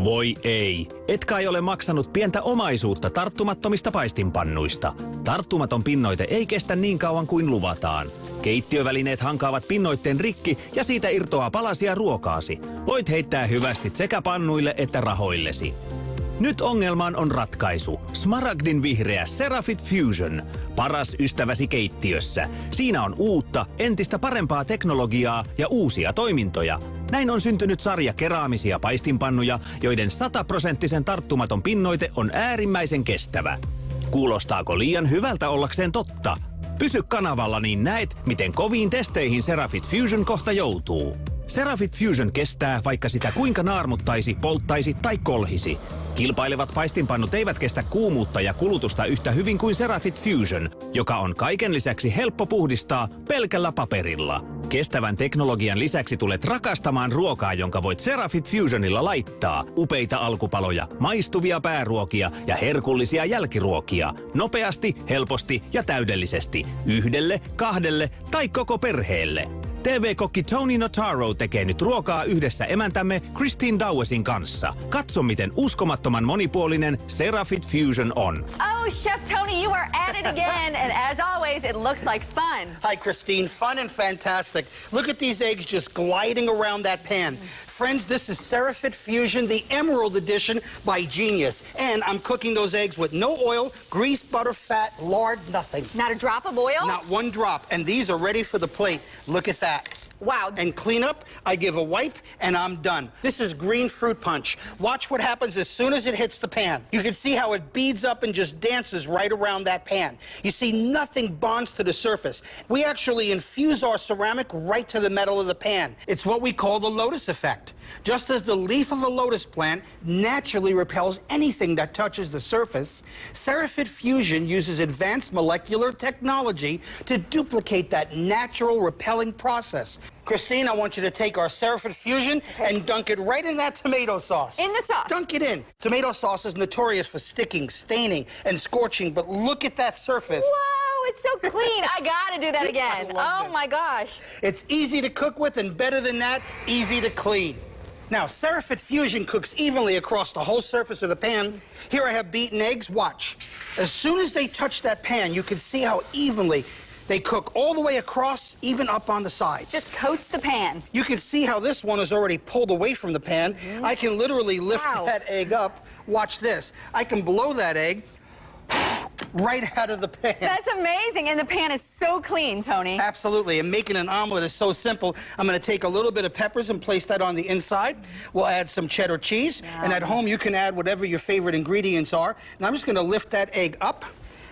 Voi ei, et kai ole maksanut pientä omaisuutta tarttumattomista paistinpannuista. Tarttumaton pinnoite ei kestä niin kauan kuin luvataan. Keittiövälineet hankaavat pinnoitteen rikki ja siitä irtoaa palasia ruokaasi. Voit heittää hyvästit sekä pannuille että rahoillesi. Nyt ongelmaan on ratkaisu. Smaragdin vihreä Cerafit Fusion. Paras ystäväsi keittiössä. Siinä on uutta, entistä parempaa teknologiaa ja uusia toimintoja. Näin on syntynyt sarja keraamisia paistinpannuja, joiden 100% tarttumaton pinnoite on äärimmäisen kestävä. Kuulostaako liian hyvältä ollakseen totta? Pysy kanavalla, niin näet, miten koviin testeihin Cerafit Fusion kohta joutuu. Cerafit Fusion kestää, vaikka sitä kuinka naarmuttaisi, polttaisi tai kolhisi. Kilpailevat paistinpannut eivät kestä kuumuutta ja kulutusta yhtä hyvin kuin Cerafit Fusion, joka on kaiken lisäksi helppo puhdistaa pelkällä paperilla. Kestävän teknologian lisäksi tulet rakastamaan ruokaa, jonka voit Cerafit Fusionilla laittaa. Upeita alkupaloja, maistuvia pääruokia ja herkullisia jälkiruokia. Nopeasti, helposti ja täydellisesti. Yhdelle, kahdelle tai koko perheelle. TV-kokki Tony Notaro tekee nyt ruokaa yhdessä emäntämme Christine Dowesin kanssa. Katso, miten uskomattoman monipuolinen Cerafit Fusion on. Oh, Chef Tony, you are at it again. And as always, it looks like fun. Hi, Christine. Fun and fantastic. Look at these eggs just gliding around that pan. Friends, this is Cerafit Fusion, the Emerald Edition by Genius. And I'm cooking those eggs with no oil, grease, butter, fat, lard, nothing. Not a drop of oil? Not one drop. And these are ready for the plate. Look at that. Wow. And clean up, I give a wipe, and I'm done. This is green fruit punch. Watch what happens as soon as it hits the pan. You can see how it beads up and just dances right around that pan. You see, nothing bonds to the surface. We actually infuse our ceramic right to the metal of the pan. It's what we call the lotus effect. Just as the leaf of a lotus plant naturally repels anything that touches the surface, Cerafit Fusion uses advanced molecular technology to duplicate that natural repelling process. Christine, I want you to take our Cerafit Fusion and dunk it right in that tomato sauce. In the sauce? Dunk it in. Tomato sauce is notorious for sticking, staining, and scorching, but look at that surface. Whoa, it's so clean. I gotta do that again. Oh this. my gosh. It's easy to cook with, and better than that, easy to clean. Now, Cerafit Fusion cooks evenly across the whole surface of the pan. Here I have beaten eggs. Watch. As soon as they touch that pan, you can see how evenly they cook all the way across, even up on the sides. Just coats the pan. You can see how this one is already pulled away from the pan. I can literally lift that egg up. Watch this. I can blow that egg right out of the pan. That's amazing. And the pan is so clean, Tony. Absolutely. And making an omelet is so simple. I'm going to take a little bit of peppers and place that on the inside. We'll add some cheddar cheese. Yum. And at home, you can add whatever your favorite ingredients are. And I'm just going to lift that egg up,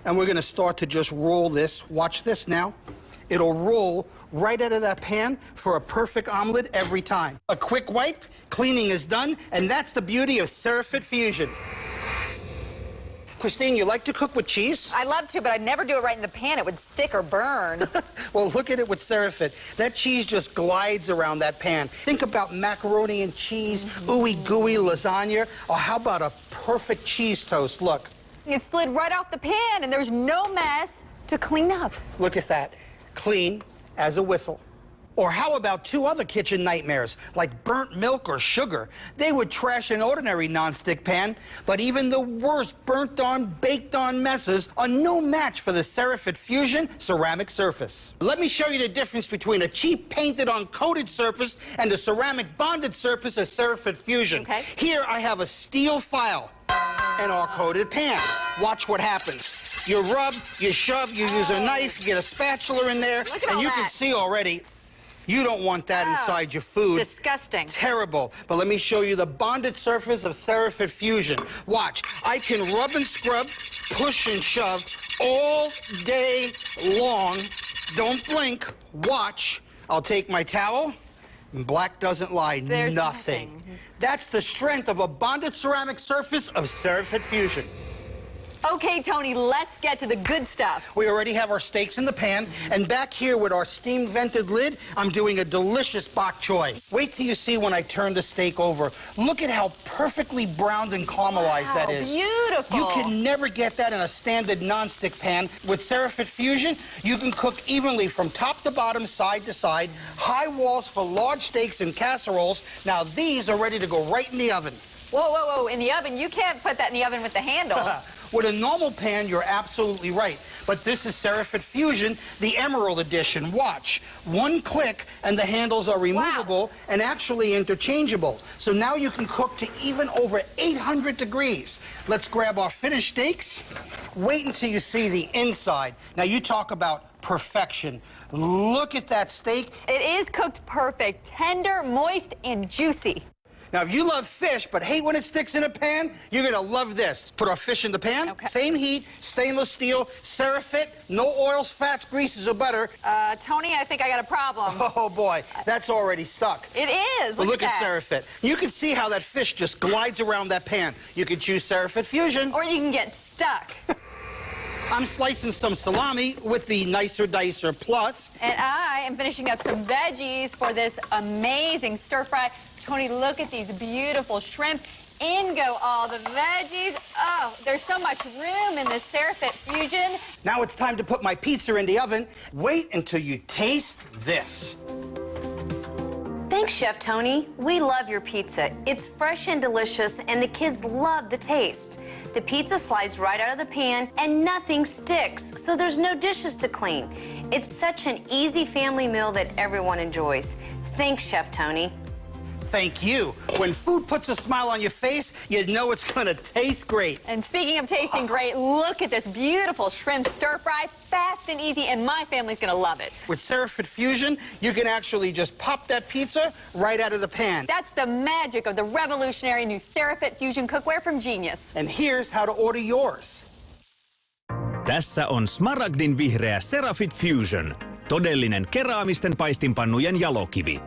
and we're going to start to just roll this. Watch this now. It'll roll right out of that pan for a perfect omelet every time. A quick wipe, cleaning is done, and that's the beauty of Cerafit Fusion. Christine, you like to cook with cheese? I love to, but I'd never do it right in the pan. It would stick or burn. Well, look at it with Cerafit. That cheese just glides around that pan. Think about macaroni and cheese, ooey gooey lasagna, or how about a perfect cheese toast? Look. It slid right off the pan, and there's no mess to clean up. Look at that. Clean as a whistle. Or how about two other kitchen nightmares, like burnt milk or sugar? They would trash an ordinary nonstick pan, but even the worst burnt-on, baked-on messes are no match for the Cerafit Fusion ceramic surface. Let me show you the difference between a cheap painted-on coated surface and the ceramic bonded surface of Cerafit Fusion. Okay. Here I have a steel file and our coated pan. Watch what happens. You rub, you shove, you use a knife, you get a spatula in there, Look at and all you that. can see already, you don't want that inside your food. Disgusting. Terrible. But let me show you the bonded surface of Cerafit Fusion. Watch. I can rub and scrub, push and shove all day long. Don't blink. Watch. I'll take my towel. And black doesn't lie. There's nothing. That's the strength of a bonded ceramic surface of Cerafit Fusion. Okay, Tony, let's get to the good stuff. We already have our steaks in the pan, and back here with our steam vented lid, I'm doing a delicious bok choy. Wait till you see when I turn the steak over. Look at how perfectly browned and caramelized that is. Beautiful. You can never get that in a standard nonstick pan. With Cerafit Fusion, you can cook evenly from top to bottom, side to side. High walls for large steaks and casseroles. Now these are ready to go right in the oven. Whoa, whoa, whoa, in the oven? You can't put that in the oven with the handle. With a normal pan, you're absolutely right. But this is Cerafit Fusion, the Emerald Edition. Watch. One click and the handles are removable and actually interchangeable. So now you can cook to even over 800 degrees. Let's grab our finished steaks. Wait until you see the inside. Now you talk about perfection. Look at that steak. It is cooked perfect, tender, moist, and juicy. Now, if you love fish but hate when it sticks in a pan, you're going to love this. Put our fish in the pan, same heat, stainless steel, Cerafit, no oils, fats, greases, or butter. Tony, I think I got a problem. Oh, boy, that's already stuck. It is. But look at that. Cerafit. You can see how that fish just glides around that pan. You can choose Cerafit Fusion. Or you can get stuck. I'm slicing some salami with the Nicer Dicer Plus. And I am finishing up some veggies for this amazing stir fry. Tony, look at these beautiful shrimp. In go all the veggies. Oh, there's so much room in this Cerafit Fusion. Now it's time to put my pizza in the oven. Wait until you taste this. Thanks, Chef Tony. We love your pizza. It's fresh and delicious, and the kids love the taste. The pizza slides right out of the pan, and nothing sticks, so there's no dishes to clean. It's such an easy family meal that everyone enjoys. Thanks, Chef Tony. Thank you. When food puts a smile on your face, you know it's gonna taste great. And speaking of tasting great, look at this beautiful shrimp stir fry. Fast and easy, and my family's gonna love it. With Cerafit Fusion, you can actually just pop that pizza right out of the pan. That's the magic of the revolutionary new Cerafit Fusion cookware from Genius. And here's how to order yours. Tässä on smaragdin vihreä Cerafit Fusion. Todellinen keraamisten paistinpannujen jalokivi.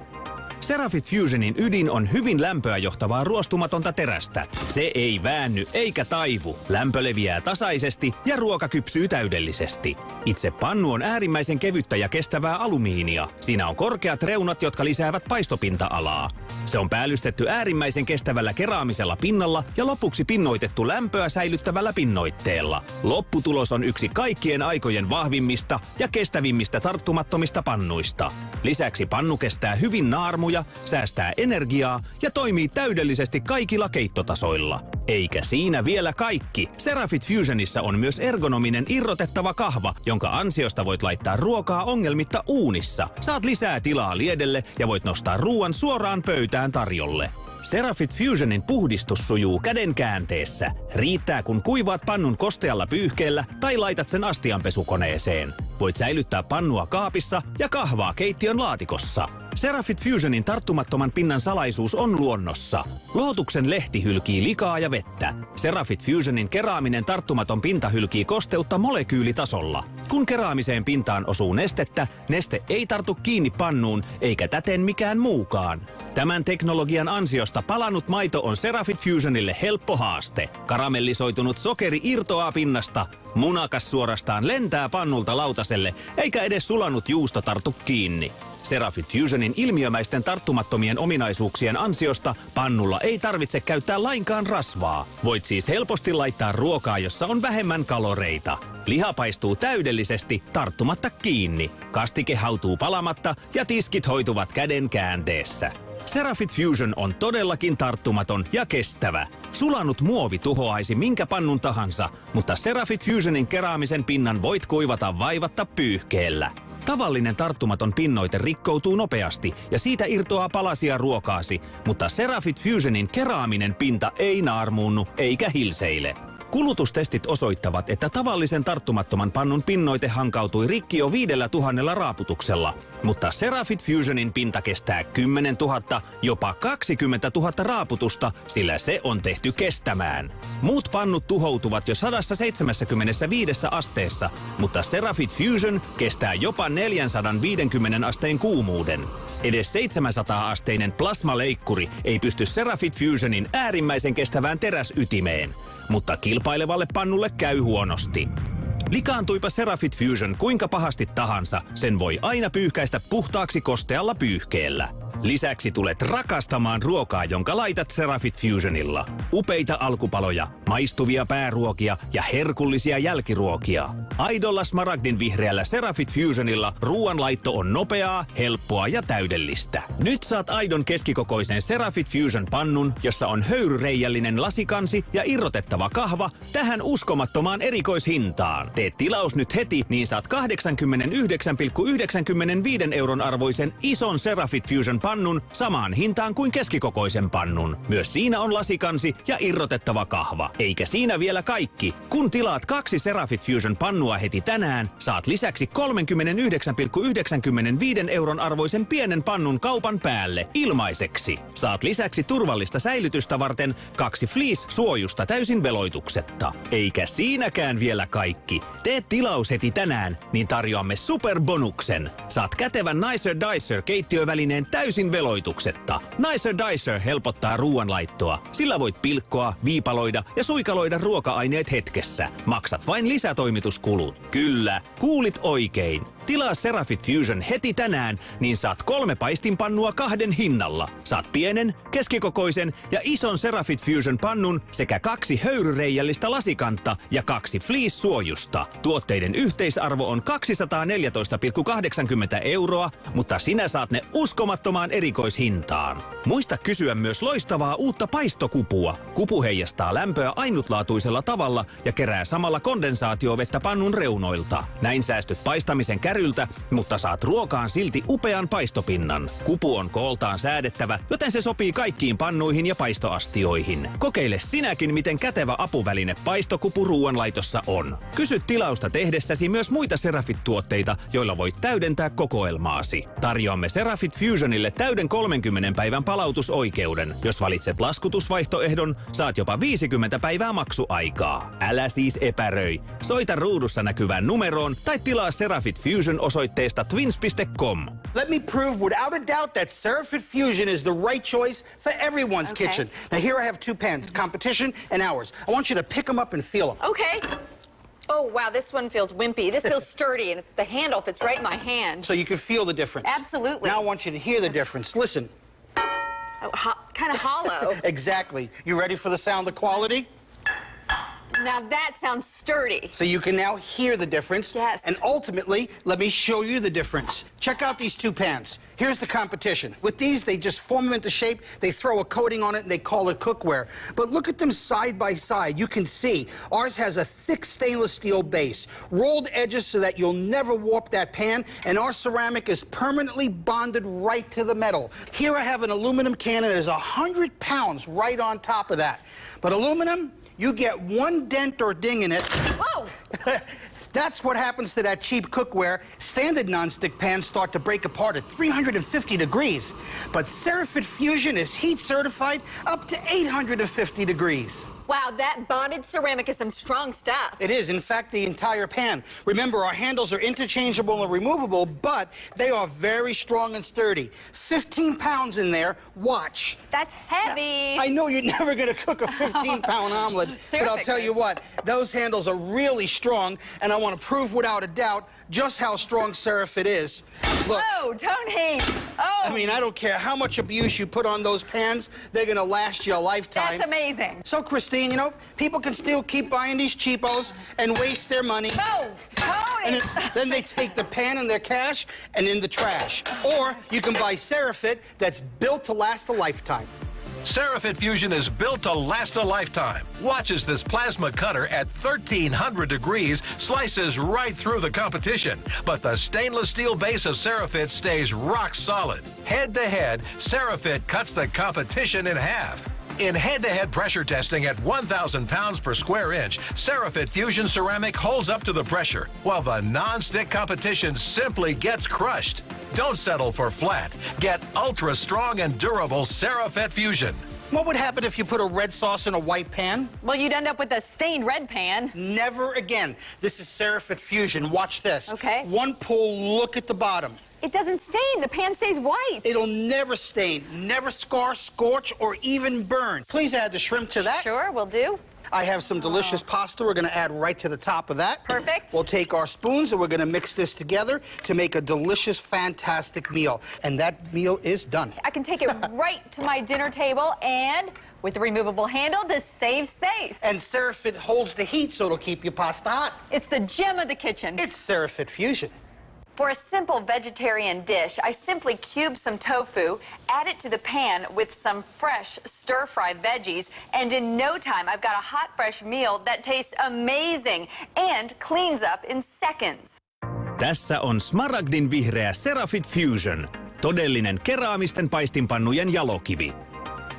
Cerafit Fusionin ydin on hyvin lämpöä johtavaa ruostumatonta terästä. Se ei väänny eikä taivu. Lämpö leviää tasaisesti ja ruoka kypsyy täydellisesti. Itse pannu on äärimmäisen kevyttä ja kestävää alumiinia. Siinä on korkeat reunat, jotka lisäävät paistopinta-alaa. Se on päällystetty äärimmäisen kestävällä keraamisella pinnalla ja lopuksi pinnoitettu lämpöä säilyttävällä pinnoitteella. Lopputulos on yksi kaikkien aikojen vahvimmista ja kestävimmistä tarttumattomista pannuista. Lisäksi pannu kestää hyvin naarmuja, säästää energiaa ja toimii täydellisesti kaikilla keittotasoilla. Eikä siinä vielä kaikki. Cerafit Fusionissa on myös ergonominen irrotettava kahva, jonka ansiosta voit laittaa ruokaa ongelmitta uunissa. Saat lisää tilaa liedelle ja voit nostaa ruoan suoraan pöytään tarjolle. Cerafit Fusionin puhdistus sujuu käden käänteessä. Riittää kun kuivaat pannun kostealla pyyhkeellä tai laitat sen astianpesukoneeseen. Voit säilyttää pannua kaapissa ja kahvaa keittiön laatikossa. Cerafit Fusionin tarttumattoman pinnan salaisuus on luonnossa. Lohtuksen lehti hylkii likaa ja vettä. Cerafit Fusionin keraaminen tarttumaton pinta hylkii kosteutta molekyylitasolla. Kun keraamiseen pintaan osuu nestettä, neste ei tartu kiinni pannuun eikä täten mikään muukaan. Tämän teknologian ansiosta palanut maito on Cerafit Fusionille helppo haaste. Karamellisoitunut sokeri irtoaa pinnasta, munakas suorastaan lentää pannulta lautaselle, eikä edes sulanut juusto tartu kiinni. Cerafit Fusionin ilmiömäisten tarttumattomien ominaisuuksien ansiosta pannulla ei tarvitse käyttää lainkaan rasvaa. Voit siis helposti laittaa ruokaa, jossa on vähemmän kaloreita. Liha paistuu täydellisesti tarttumatta kiinni. Kastike hautuu palamatta ja tiskit hoituvat käden käänteessä. Cerafit Fusion on todellakin tarttumaton ja kestävä. Sulanut muovi tuhoaisi minkä pannun tahansa, mutta Cerafit Fusionin keraamisen pinnan voit kuivata vaivatta pyyhkeellä. Tavallinen tarttumaton pinnoite rikkoutuu nopeasti ja siitä irtoaa palasia ruokaasi, mutta Cerafit Fusionin keraaminen pinta ei naarmuunnu eikä hilseile. Kulutustestit osoittavat, että tavallisen tarttumattoman pannun pinnoite hankautui rikki jo 5000 raaputuksella, mutta Cerafit Fusionin pinta kestää 10 000, jopa 20 000 raaputusta, sillä se on tehty kestämään. Muut pannut tuhoutuvat jo 175 asteessa, mutta Cerafit Fusion kestää jopa 450 asteen kuumuuden. Edes 700-asteinen plasmaleikkuri ei pysty Cerafit Fusionin äärimmäisen kestävään teräsytimeen, mutta kilpailevalle pannulle käy huonosti. Likaantuipa Cerafit Fusion kuinka pahasti tahansa, sen voi aina pyyhkäistä puhtaaksi kostealla pyyhkeellä. Lisäksi tulet rakastamaan ruokaa, jonka laitat Cerafit Fusionilla. Upeita alkupaloja, maistuvia pääruokia ja herkullisia jälkiruokia. Aidolla smaragdin vihreällä Cerafit Fusionilla ruoanlaitto on nopeaa, helppoa ja täydellistä. Nyt saat aidon keskikokoisen Cerafit Fusion pannun, jossa on höyryreijällinen lasikansi ja irrotettava kahva tähän uskomattomaan erikoishintaan. Tee tilaus nyt heti, niin saat 89,95 € arvoisen ison Cerafit Fusion pannun samaan hintaan kuin keskikokoisen pannun. Myös siinä on lasikansi ja irrotettava kahva. Eikä siinä vielä kaikki. Kun tilaat 2 Cerafit Fusion pannua heti tänään, saat lisäksi 39,95 € arvoisen pienen pannun kaupan päälle ilmaiseksi. Saat lisäksi turvallista säilytystä varten 2 fleece-suojusta täysin veloituksetta. Eikä siinäkään vielä kaikki. Tee tilaus heti tänään, niin tarjoamme superbonuksen. Saat kätevän Nicer Dicer keittiövälineen täysin veloituksetta. Nicer Dicer helpottaa ruoanlaittoa. Sillä voit pilkkoa, viipaloida ja suikaloida ruoka-aineet hetkessä. Maksat vain lisätoimituskulut. Kyllä, kuulit oikein. Tilaa Cerafit Fusion heti tänään, niin saat 3 paistinpannua 2 hinnalla. Saat pienen, keskikokoisen ja ison Cerafit Fusion pannun sekä 2 höyryreijällistä lasikantta ja 2 fleece-suojusta. Tuotteiden yhteisarvo on 214,80 €, mutta sinä saat ne uskomattomaan erikoishintaan. Muista kysyä myös loistavaa uutta paistokupua. Kupu heijastaa lämpöä ainutlaatuisella tavalla ja kerää samalla kondensaatiovettä pannun reunoilta. Näin säästyt paistamisen kärryltä, mutta saat ruokaan silti upean paistopinnan. Kupu on kooltaan säädettävä, joten se sopii kaikkiin pannuihin ja paistoastioihin. Kokeile sinäkin, miten kätevä apuväline paistokupu ruoanlaitossa on. Kysy tilausta tehdessäsi myös muita Cerafit-tuotteita, joilla voit täydentää kokoelmaasi. Tarjoamme Cerafit Fusionille täyden 30 päivän palautusoikeuden. Jos valitset laskutusvaihtoehdon, saat jopa 50 päivää maksuaikaa. Älä siis epäröi. Soita ruudussa näkyvään numeroon tai tilaa Cerafit Fusion osoitteesta twins.com. Let me prove without a doubt that Cerafit Fusion is the right choice for everyone's kitchen. Now here I have 2 pans, competition and ours. I want you to pick them up and feel them. Okay. Oh, wow, this one feels wimpy. This feels sturdy, and the handle fits right in my hand. So you can feel the difference. Absolutely. Now I want you to hear the difference. Listen. Oh, kind of hollow. Exactly. You ready for the sound of quality? Now that sounds sturdy. So you can now hear the difference. Yes. And ultimately, let me show you the difference. Check out these 2 pans. Here's the competition. With these, they just form them into shape, they throw a coating on it, and they call it cookware. But look at them side by side. You can see ours has a thick stainless steel base, rolled edges so that you'll never warp that pan, and our ceramic is permanently bonded right to the metal. Here I have an aluminum can, and there's 100 pounds right on top of that. But aluminum, you get 1 dent or ding in it. Whoa! That's what happens to that cheap cookware. Standard nonstick pans start to break apart at 350 degrees. But Cerafit Fusion is heat certified up to 850 degrees. Wow, that bonded ceramic is some strong stuff. It is, in fact, the entire pan. Remember, our handles are interchangeable and removable, but they are very strong and sturdy. 15 pounds in there. Watch. That's heavy. I know you're never going to cook a 15-pound omelet, but I'll tell you what, those handles are really strong, and I want to prove without a doubt just how strong Cerafit is. Look. Oh, Tony. Oh. I mean, I don't care how much abuse you put on those pans, they're going to last you a lifetime. That's amazing. So, Christine, you know, people can still keep buying these cheapos and waste their money. Oh, Tony. And then they take the pan and their cash and in the trash. Or you can buy Cerafit that's built to last a lifetime. Cerafit Fusion is built to last a lifetime. Watch as this plasma cutter at 1,300 degrees slices right through the competition. But the stainless steel base of Cerafit stays rock solid. Head to head, Cerafit cuts the competition in half. In head-to-head pressure testing at 1,000 pounds per square inch, Cerafit Fusion ceramic holds up to the pressure, while the non-stick competition simply gets crushed. Don't settle for flat. Get ultra-strong and durable Cerafit Fusion. What would happen if you put a red sauce in a white pan? Well, you'd end up with a stained red pan. Never again. This is Cerafit Fusion. Watch this. Okay. One pull, look at the bottom. It doesn't stain. The pan stays white. It'll never stain, never scar, scorch, or even burn. Please add the shrimp to that. Sure, will do. I have some delicious pasta we're going to add right to the top of that. Perfect. We'll take our spoons and we're going to mix this together to make a delicious, fantastic meal. And that meal is done. I can take it right to my dinner table and With the removable handle, this saves space. And Cerafit holds the heat so it'll keep your pasta hot. It's the gem of the kitchen. It's Cerafit Fusion. For a simple vegetarian dish, I simply cube some tofu, add it to the pan with some fresh stir-fry veggies, and in no time I've got a hot, fresh meal that tastes amazing and cleans up in seconds. Tässä on smaragdin vihreä Cerafit Fusion, todellinen keraamisten paistinpannujen jalokivi.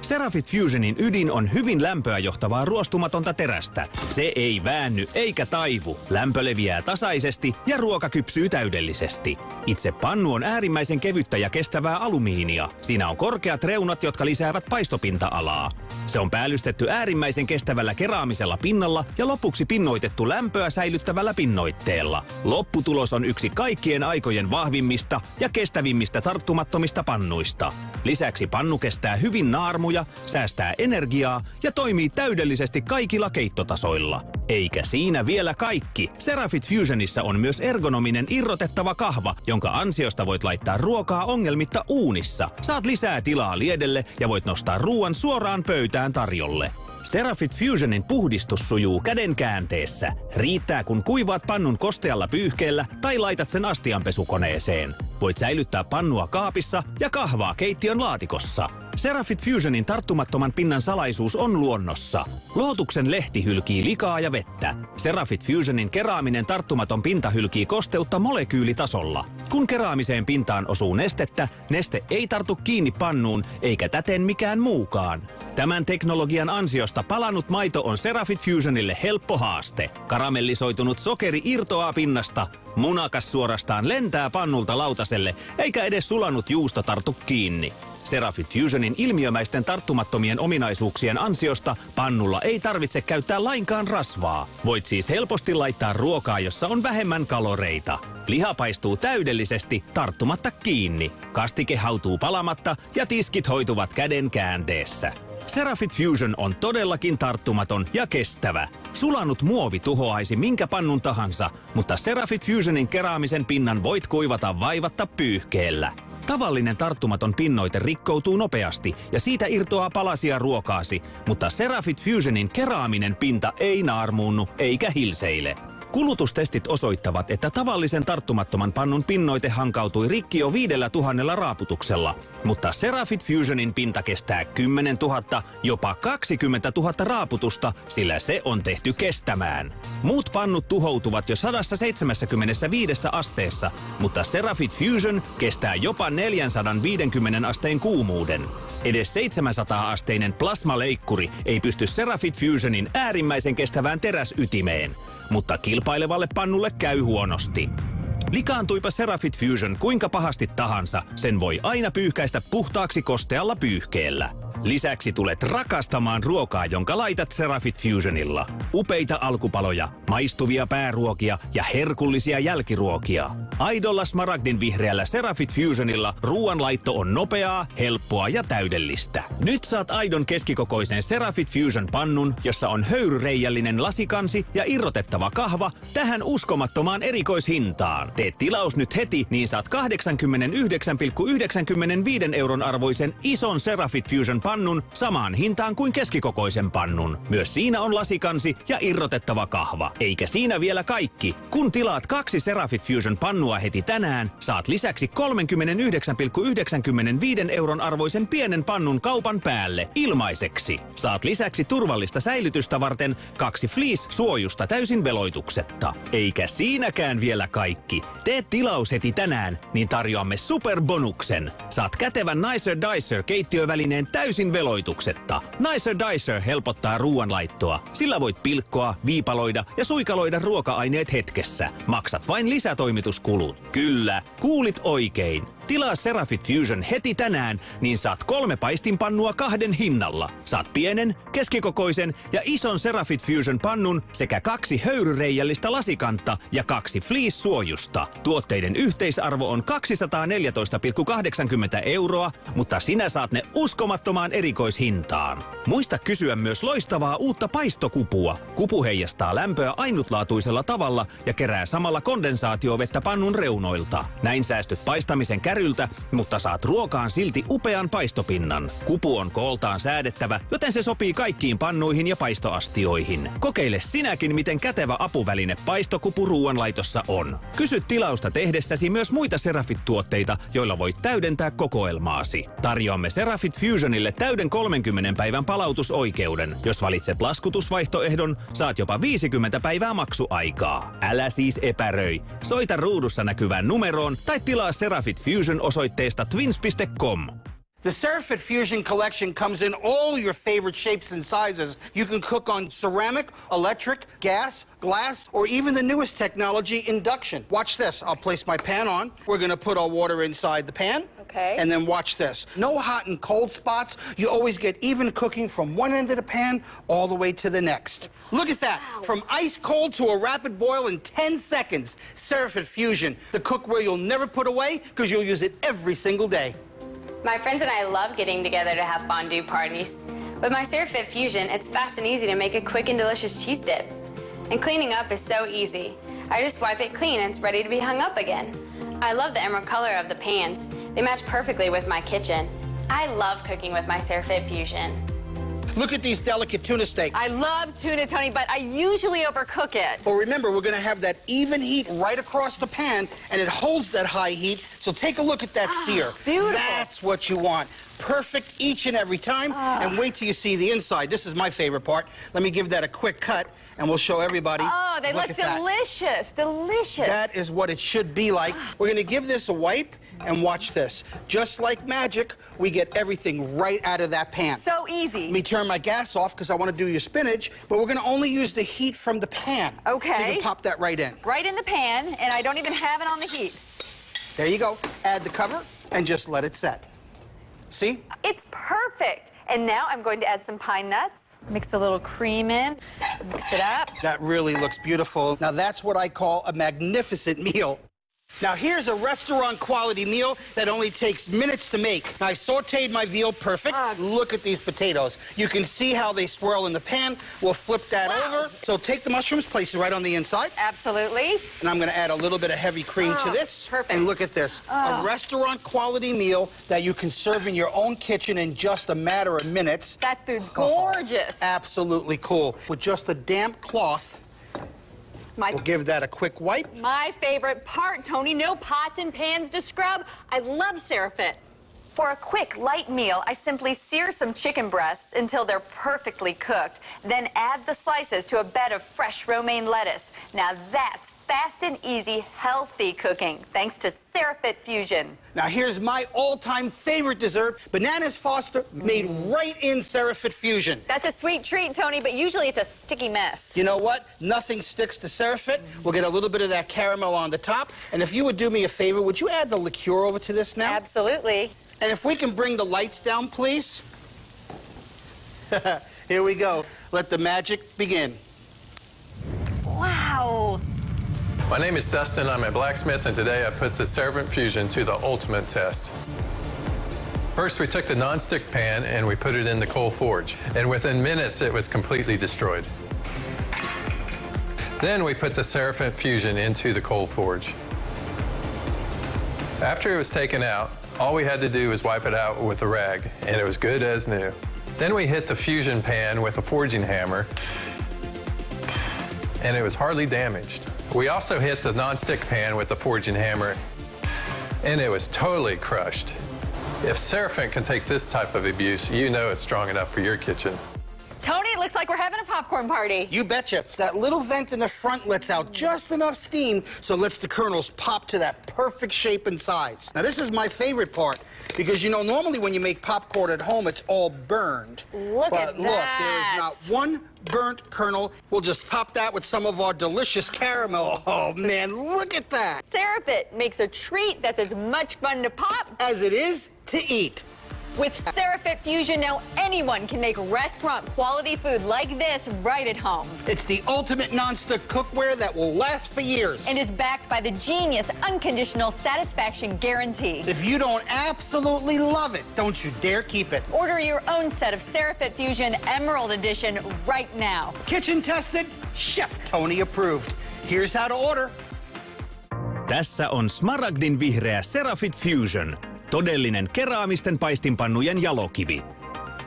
Cerafit Fusionin ydin on hyvin lämpöä johtavaa ruostumatonta terästä. Se ei väänny eikä taivu. Lämpö leviää tasaisesti ja ruoka kypsyy täydellisesti. Itse pannu on äärimmäisen kevyttä ja kestävää alumiinia. Siinä on korkeat reunat, jotka lisäävät paistopinta-alaa. Se on päällystetty äärimmäisen kestävällä keraamisella pinnalla ja lopuksi pinnoitettu lämpöä säilyttävällä pinnoitteella. Lopputulos on yksi kaikkien aikojen vahvimmista ja kestävimmistä tarttumattomista pannuista. Lisäksi pannu kestää hyvin naarmuja, säästää energiaa ja toimii täydellisesti kaikilla keittotasoilla. Eikä siinä vielä kaikki. Cerafit Fusionissa on myös ergonominen irrotettava kahva, jonka ansiosta voit laittaa ruokaa ongelmitta uunissa. Saat lisää tilaa liedelle ja voit nostaa ruoan suoraan pöytään tarjolle. Cerafit Fusionin puhdistus sujuu käden käänteessä. Riittää kun kuivaat pannun kostealla pyyhkeellä tai laitat sen astianpesukoneeseen. Voit säilyttää pannua kaapissa ja kahvaa keittiön laatikossa. Cerafit Fusionin tarttumattoman pinnan salaisuus on luonnossa. Lohtuksen lehti hylkii likaa ja vettä. Cerafit Fusionin keraaminen tarttumaton pinta hylkii kosteutta molekyylitasolla. Kun keraamiseen pintaan osuu nestettä, neste ei tartu kiinni pannuun eikä täten mikään muukaan. Tämän teknologian ansiosta palanut maito on Cerafit Fusionille helppo haaste. Karamellisoitunut sokeri irtoaa pinnasta, munakas suorastaan lentää pannulta lautaselle, eikä edes sulanut juusto tartu kiinni. Cerafit Fusionin ilmiömäisten tarttumattomien ominaisuuksien ansiosta pannulla ei tarvitse käyttää lainkaan rasvaa. Voit siis helposti laittaa ruokaa, jossa on vähemmän kaloreita. Liha paistuu täydellisesti tarttumatta kiinni. Kastike hautuu palamatta ja tiskit hoituvat käden käänteessä. Cerafit Fusion on todellakin tarttumaton ja kestävä. Sulanut muovi tuhoaisi minkä pannun tahansa, mutta Cerafit Fusionin keraamisen pinnan voit kuivata vaivatta pyyhkeellä. Tavallinen tarttumaton pinnoite rikkoutuu nopeasti ja siitä irtoaa palasia ruokaasi, mutta Cerafit Fusionin keraaminen pinta ei naarmuunnu eikä hilseile. Kulutustestit osoittavat, että tavallisen tarttumattoman pannun pinnoite hankautui rikki jo 5,000 raaputuksella, mutta Cerafit Fusionin pinta kestää 10 000, jopa 20 000 raaputusta, sillä se on tehty kestämään. Muut pannut tuhoutuvat jo 175 asteessa, mutta Cerafit Fusion kestää jopa 450 asteen kuumuuden. Edes 700-asteinen plasmaleikkuri ei pysty Cerafit Fusionin äärimmäisen kestävään teräsytimeen, mutta kilpailevalle pannulle käy huonosti. Likaantuipa Cerafit Fusion kuinka pahasti tahansa, sen voi aina pyyhkäistä puhtaaksi kostealla pyyhkeellä. Lisäksi tulet rakastamaan ruokaa, jonka laitat Cerafit Fusionilla. Upeita alkupaloja, maistuvia pääruokia ja herkullisia jälkiruokia. Aidolla smaragdin vihreällä Cerafit Fusionilla ruoanlaitto on nopeaa, helppoa ja täydellistä. Nyt saat aidon keskikokoisen Cerafit Fusion pannun, jossa on höyryreijällinen lasikansi ja irrotettava kahva tähän uskomattomaan erikoishintaan. Tee tilaus nyt heti, niin saat 89,95 € arvoisen ison Cerafit Fusion pannun samaan hintaan kuin keskikokoisen pannun. Myös siinä on lasikansi ja irrotettava kahva. Eikä siinä vielä kaikki. Kun tilaat 2 Cerafit Fusion pannua heti tänään, saat lisäksi 39,95 € arvoisen pienen pannun kaupan päälle ilmaiseksi. Saat lisäksi turvallista säilytystä varten 2 fleece-suojusta täysin veloituksetta. Eikä siinäkään vielä kaikki. Tee tilaus heti tänään, niin tarjoamme superbonuksen. Saat kätevän Nicer Dicer keittiövälineen täysin veloituksetta. Nicer Dicer helpottaa ruoanlaittoa. Sillä voit pilkkoa, viipaloida ja suikaloida ruoka-aineet hetkessä. Maksat vain lisätoimituskulut. Kyllä, kuulit oikein. Tilaa Cerafit Fusion heti tänään, niin saat 3 paistinpannua 2 hinnalla. Saat pienen, keskikokoisen ja ison Cerafit Fusion pannun sekä 2 höyryreijällistä lasikantta ja 2 fleece-suojusta. Tuotteiden yhteisarvo on 214,80 €, mutta sinä saat ne uskomattomaan erikoishintaan. Muista kysyä myös loistavaa uutta paistokupua. Kupu heijastaa lämpöä ainutlaatuisella tavalla ja kerää samalla kondensaatiovettä pannun reunoilta. Näin säästyt paistamisen kärrystä kärryltä, mutta saat ruokaan silti upean paistopinnan. Kupu on kooltaan säädettävä, joten se sopii kaikkiin pannuihin ja paistoastioihin. Kokeile sinäkin, miten kätevä apuväline paistokupu ruoanlaitossa on. Kysy tilausta tehdessäsi myös muita Cerafit-tuotteita, joilla voit täydentää kokoelmaasi. Tarjoamme Cerafit Fusionille täyden 30 päivän palautusoikeuden. Jos valitset laskutusvaihtoehdon, saat jopa 50 päivää maksuaikaa. Älä siis epäröi. Soita ruudussa näkyvään numeroon tai tilaa Cerafit Fusion osoitteesta twins.com. The Cerafit Fusion collection comes in all your favorite shapes and sizes. You can cook on ceramic, electric, gas, glass, or even the newest technology, induction. Watch this. I'll place my pan on. We're going to put our water inside the pan. Okay. And then watch this. No hot and cold spots. You always get even cooking from one end of the pan all the way to the next. Look at that. Wow. From ice cold to a rapid boil in 10 seconds. Cerafit Fusion, the cookware you'll never put away because you'll use it every single day. My friends and I love getting together to have fondue parties. With my Cerafit Fusion, it's fast and easy to make a quick and delicious cheese dip. And cleaning up is so easy. I just wipe it clean and it's ready to be hung up again. I love the emerald color of the pans. They match perfectly with my kitchen. I love cooking with my Cerafit Fusion. Look at these delicate tuna steaks. I love tuna, Tony, but I usually overcook it. Well, remember, we're going to have that even heat right across the pan, and it holds that high heat. So take a look at that sear. Beautiful. That's what you want. Perfect each and every time. And wait till you see the inside. This is my favorite part. Let me give that a quick cut, and we'll show everybody. Oh, they look at that. delicious, delicious. That is what it should be like. We're going to give this a wipe, and watch this. Just like magic, we get everything right out of that pan. So easy. Let me turn my gas off because I want to do your spinach, but we're going to only use the heat from the pan. Okay. So you can pop that right in. Right in the pan, and I don't even have it on the heat. There you go. Add the cover and just let it set. See? It's perfect. And now I'm going to add some pine nuts. Mix a little cream in, mix it up. That really looks beautiful. Now that's what I call a magnificent meal. Now here's a restaurant quality meal that only takes minutes to make. Now, I've sauteed my veal perfect. Look at these potatoes. You can see how they swirl in the pan. We'll flip that over. So take the mushrooms, place it right on the inside. Absolutely. And I'm going to add a little bit of heavy cream to this. Perfect. And look at this. A restaurant quality meal that you can serve in your own kitchen in just a matter of minutes. That food's gorgeous. Absolutely cool. With just a damp cloth, we'll give that a quick wipe. My favorite part, Tony. No pots and pans to scrub. I love Cerafit. For a quick, light meal, I simply sear some chicken breasts until they're perfectly cooked. Then add the slices to a bed of fresh romaine lettuce. Now that's fast and easy, healthy cooking, thanks to Cerafit Fusion. Now here's my all-time favorite dessert, Bananas Foster, made right in Cerafit Fusion. That's a sweet treat, Tony, but usually it's a sticky mess. You know what? Nothing sticks to Cerafit. We'll get a little bit of that caramel on the top. And if you would do me a favor, would you add the liqueur over to this now? Absolutely. And if we can bring the lights down, please. Here we go. Let the magic begin. Wow. My name is Dustin, I'm a blacksmith, and today I put the Cerafit Fusion to the ultimate test. First, we took the nonstick pan and we put it in the coal forge, and within minutes it was completely destroyed. Then we put the Cerafit Fusion into the coal forge. After it was taken out, all we had to do was wipe it out with a rag, and it was good as new. Then we hit the fusion pan with a forging hammer, and it was hardly damaged. We also hit the nonstick pan with the forging hammer, and it was totally crushed. If Cerafit can take this type of abuse, you know it's strong enough for your kitchen. Tony, it looks like we're having a popcorn party. You betcha. That little vent in the front lets out just enough steam so it lets the kernels pop to that perfect shape and size. Now, this is my favorite part because, you know, normally when you make popcorn at home, it's all burned. Look at But look, there is not one burnt kernel. We'll just top that with some of our delicious caramel. Oh, man, look at that. Cerafit makes a treat that's as much fun to pop As it is to eat. with Cerafit Fusion. Now anyone can make restaurant quality food like this right at home. It's the ultimate nonstick cookware that will last for years. And is backed by the genius unconditional satisfaction guarantee. If you don't absolutely love it, don't you dare keep it. Order your own set of Cerafit Fusion Emerald Edition right now. Kitchen tested, Chef Tony approved. Here's how to order. Tässä on smaragdin vihreä Cerafit Fusion. Todellinen keraamisten paistinpannujen jalokivi.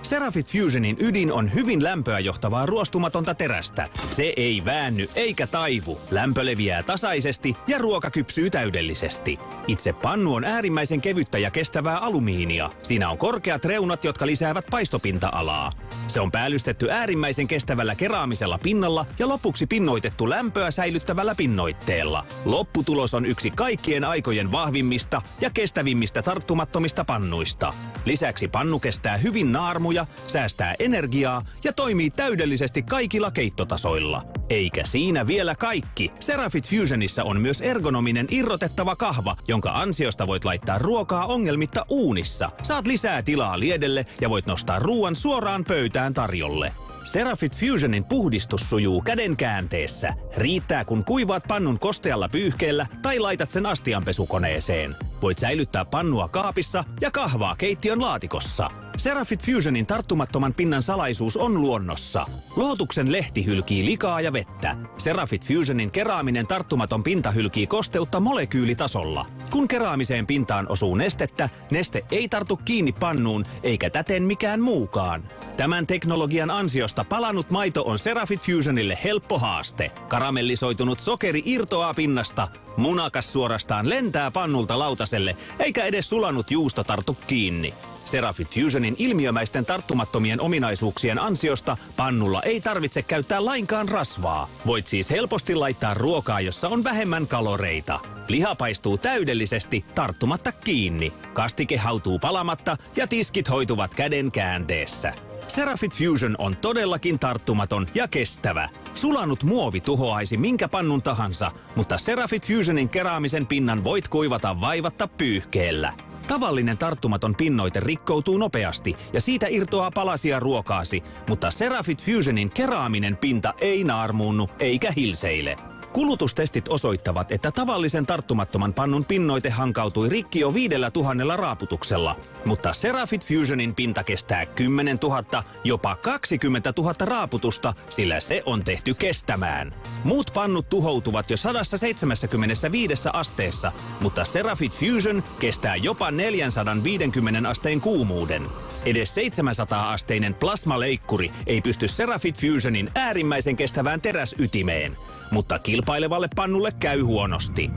Cerafit Fusionin ydin on hyvin lämpöä johtavaa ruostumatonta terästä. Se ei väänny eikä taivu. Lämpö leviää tasaisesti ja ruoka kypsyy täydellisesti. Itse pannu on äärimmäisen kevyttä ja kestävää alumiinia. Siinä on korkeat reunat, jotka lisäävät paistopinta-alaa. Se on päällystetty äärimmäisen kestävällä keraamisella pinnalla ja lopuksi pinnoitettu lämpöä säilyttävällä pinnoitteella. Lopputulos on yksi kaikkien aikojen vahvimmista ja kestävimmistä tarttumattomista pannuista. Lisäksi pannu kestää hyvin naarmuja, säästää energiaa ja toimii täydellisesti kaikilla keittotasoilla. Eikä siinä vielä kaikki. Cerafit Fusionissa on myös ergonominen irrotettava kahva, jonka ansiosta voit laittaa ruokaa ongelmitta uunissa. Saat lisää tilaa liedelle ja voit nostaa ruoan suoraan pöytään tarjolle. Cerafit Fusionin puhdistus sujuu käden käänteessä. Riittää kun kuivaat pannun kostealla pyyhkeellä tai laitat sen astianpesukoneeseen. Voit säilyttää pannua kaapissa ja kahvaa keittiön laatikossa. Cerafit Fusionin tarttumattoman pinnan salaisuus on luonnossa. Lohdutuksen lehti hylkii likaa ja vettä. Cerafit Fusionin keraaminen tarttumaton pinta hylkii kosteutta molekyylitasolla. Kun keraamiseen pintaan osuu nestettä, neste ei tartu kiinni pannuun eikä täten mikään muukaan. Tämän teknologian ansiosta palanut maito on Cerafit Fusionille helppo haaste. Karamellisoitunut sokeri irtoaa pinnasta, munakas suorastaan lentää pannulta lautaselle, eikä edes sulanut juusto tartu kiinni. Cerafit Fusionin ilmiömäisten tarttumattomien ominaisuuksien ansiosta pannulla ei tarvitse käyttää lainkaan rasvaa. Voit siis helposti laittaa ruokaa, jossa on vähemmän kaloreita. Liha paistuu täydellisesti tarttumatta kiinni. Kastike hautuu palamatta ja tiskit hoituvat käden käänteessä. Cerafit Fusion on todellakin tarttumaton ja kestävä. Sulanut muovi tuhoaisi minkä pannun tahansa, mutta Cerafit Fusionin keraamisen pinnan voit kuivata vaivatta pyyhkeellä. Tavallinen tarttumaton pinnoite rikkoutuu nopeasti ja siitä irtoaa palasia ruokaasi, mutta Cerafit Fusionin keraaminen pinta ei naarmuunnu eikä hilseile. Kulutustestit osoittavat, että tavallisen tarttumattoman pannun pinnoite hankautui rikki jo 5,000 raaputuksella, mutta Cerafit Fusionin pinta kestää 10 000, jopa 20 000 raaputusta, sillä se on tehty kestämään. Muut pannut tuhoutuvat jo 175 asteessa, mutta Cerafit Fusion kestää jopa 450 asteen kuumuuden. Edes 700-asteinen plasmaleikkuri ei pysty Cerafit Fusionin äärimmäisen kestävään teräsytimeen, mutta kilpailevalle pannulle käy huonosti.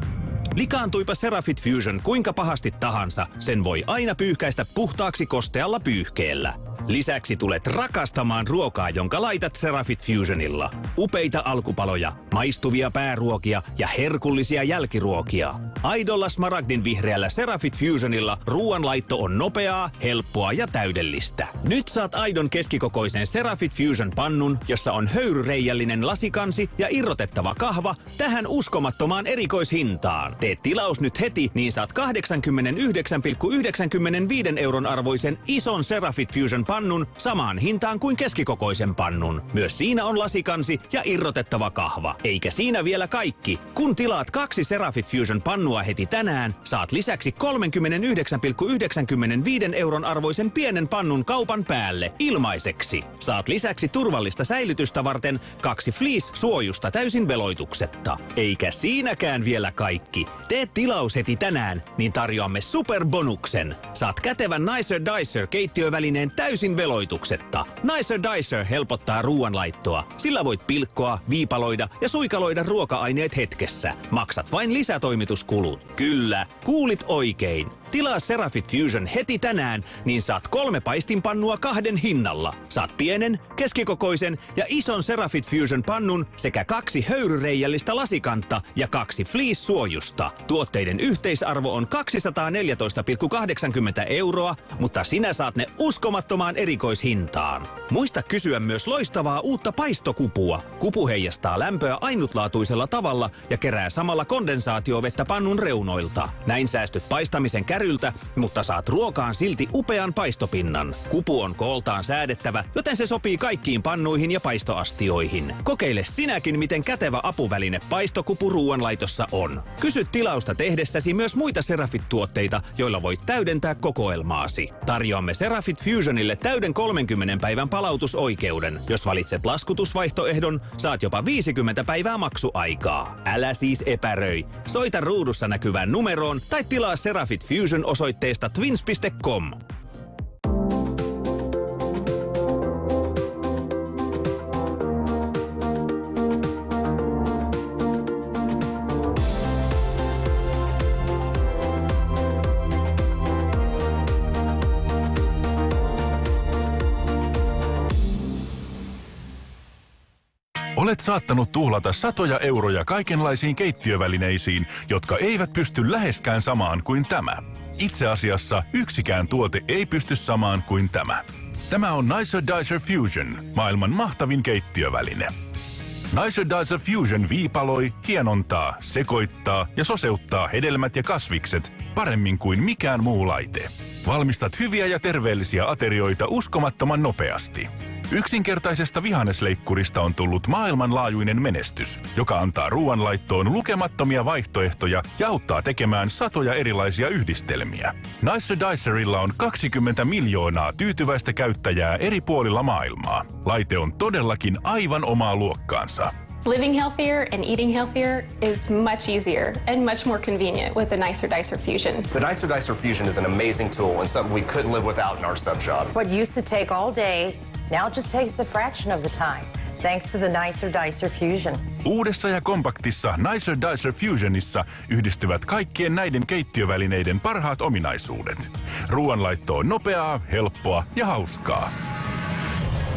Likaantuipa Cerafit Fusion kuinka pahasti tahansa, sen voi aina pyyhkäistä puhtaaksi kostealla pyyhkeellä. Lisäksi tulet rakastamaan ruokaa, jonka laitat Cerafit Fusionilla. Upeita alkupaloja, maistuvia pääruokia ja herkullisia jälkiruokia. Aidolla smaragdin vihreällä Cerafit Fusionilla ruoanlaitto on nopeaa, helppoa ja täydellistä. Nyt saat aidon keskikokoisen Cerafit Fusion pannun, jossa on höyryreijällinen lasikansi ja irrotettava kahva tähän uskomattomaan erikoishintaan. Tee tilaus nyt heti, niin saat 89,95 € arvoisen ison Cerafit Fusion pannun samaan hintaan kuin keskikokoisen pannun. Myös siinä on lasikansi ja irrotettava kahva. Eikä siinä vielä kaikki. Kun tilaat 2 Cerafit Fusion pannua heti tänään, saat lisäksi 39,95 € arvoisen pienen pannun kaupan päälle ilmaiseksi. Saat lisäksi turvallista säilytystä varten 2 fleece-suojusta täysin veloituksetta. Eikä siinäkään vielä kaikki. Tee tilaus heti tänään, niin tarjoamme superbonuksen. Saat kätevän Nicer Dicer keittiövälineen täysin veloituksetta. Nicer Dicer helpottaa ruoanlaittoa. Sillä voit pilkkoa, viipaloida ja suikaloida ruoka-aineet hetkessä. Maksat vain lisätoimituskulut. Kyllä, kuulit oikein. Tilaa Cerafit Fusion heti tänään, niin saat 3 paistinpannua 2 hinnalla. Saat pienen, keskikokoisen ja ison Cerafit Fusion pannun sekä 2 höyryreijällistä lasikantta ja 2 fleece-suojusta. Tuotteiden yhteisarvo on 214,80 €, mutta sinä saat ne uskomattomaan erikoishintaan. Muista kysyä myös loistavaa uutta paistokupua. Kupu heijastaa lämpöä ainutlaatuisella tavalla ja kerää samalla kondensaatiovettä pannun reunoilta. Näin säästyt paistamisen käryltä, mutta saat ruokaan silti upean paistopinnan. Kupu on kooltaan säädettävä, joten se sopii kaikkiin pannuihin ja paistoastioihin. Kokeile sinäkin, miten kätevä apuväline paistokupu ruoanlaitossa on. Kysy tilausta tehdessäsi myös muita Cerafit-tuotteita, joilla voit täydentää kokoelmaasi. Tarjoamme Cerafit Fusionille täyden 30 päivän palautusoikeuden. Jos valitset laskutusvaihtoehdon, saat jopa 50 päivää maksuaikaa. Älä siis epäröi. Soita ruudussa näkyvään numeroon tai tilaa Cerafit Fusion osoitteesta twins.com. Olet saattanut tuhlata satoja euroja kaikenlaisiin keittiövälineisiin, jotka eivät pysty läheskään samaan kuin tämä. Itse asiassa yksikään tuote ei pysty samaan kuin tämä. Tämä on Nicer Dicer Fusion, maailman mahtavin keittiöväline. Nicer Dicer Fusion viipaloi, hienontaa, sekoittaa ja soseuttaa hedelmät ja kasvikset paremmin kuin mikään muu laite. Valmistat hyviä ja terveellisiä aterioita uskomattoman nopeasti. Yksinkertaisesta vihannesleikkurista on tullut maailmanlaajuinen menestys, joka antaa ruoanlaittoon lukemattomia vaihtoehtoja ja auttaa tekemään satoja erilaisia yhdistelmiä. Nicer Dicerilla on 20 miljoonaa tyytyväistä käyttäjää eri puolilla maailmaa. Laite on todellakin aivan omaa luokkaansa. Living healthier and eating healthier is much easier and much more convenient with the Nicer Dicer Fusion. The Nicer Dicer Fusion is an amazing tool and something we couldn't live without in our sub shop. What used to take all day now just takes a fraction of the time, thanks to the Nicer Dicer Fusion. Uudessa ja kompaktissa Nicer Dicer Fusionissa yhdistyvät kaikkien näiden keittiövälineiden parhaat ominaisuudet. Ruoanlaitto on nopeaa, helppoa ja hauskaa.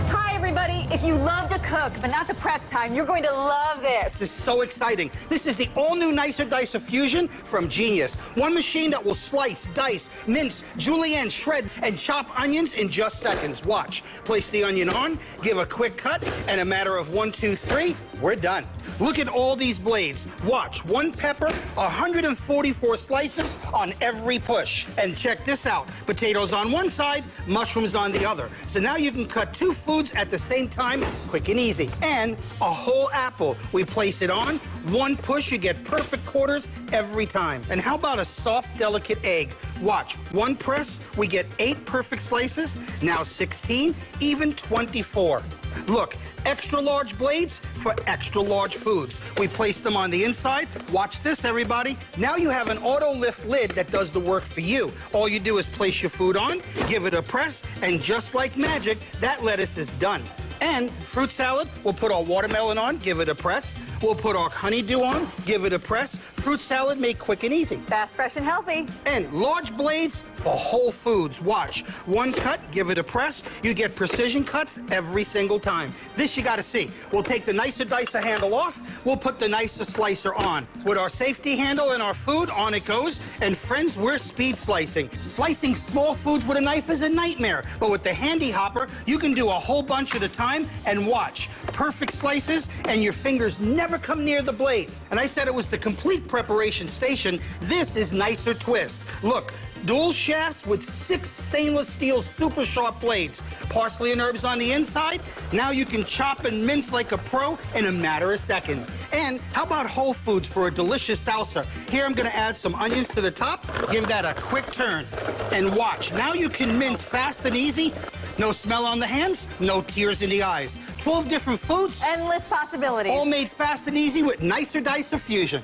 Hi, everybody. If you love to cook, but not the prep time, you're going to love this. This is so exciting. This is the all-new Nicer Dicer Fusion from Genius. One machine that will slice, dice, mince, julienne, shred, and chop onions in just seconds. Watch. Place the onion on, give a quick cut, and a matter of 1, 2, 3, we're done. Look at all these blades. Watch. One pepper, 144 slices on every push. And check this out. Potatoes on one side, mushrooms on the other. So now you can cut 2 foods at the same time, quick and easy. And a whole apple. We place it on, one push, you get perfect quarters every time. And how about a soft, delicate egg? Watch, one press, we get 8 perfect slices, now 16, even 24. Look, extra large blades for extra large foods. We place them on the inside. Watch this, everybody. Now you have an auto lift lid that does the work for you. All you do is place your food on, give it a press, and just like magic, that lettuce is done. And fruit salad, we'll put our watermelon on, give it a press. We'll put our honeydew on, give it a press. Fruit salad made quick and easy. Fast, fresh, and healthy. And large blades for whole foods. Watch. One cut, give it a press. You get precision cuts every single time. This you gotta see. We'll take the Nicer Dicer handle off. We'll put the Nicer Slicer on. With our safety handle and our food, on it goes. And friends, we're speed slicing. Slicing small foods with a knife is a nightmare. But with the handy hopper, you can do a whole bunch at a time and watch. Perfect slices, and your fingers never come near the blades. And I said it was the complete preparation station. This is Nicer Twist. Look, dual shafts with 6 stainless steel super sharp blades. Parsley and herbs on the inside. Now you can chop and mince like a pro in a matter of seconds. And how about whole foods for a delicious salsa? Here I'm gonna add some onions to the top. Give that a quick turn. And watch, now you can mince fast and easy. No smell on the hands, no tears in the eyes. 12 different foods. Endless possibilities. All made fast and easy with Nicer Dicer Fusion.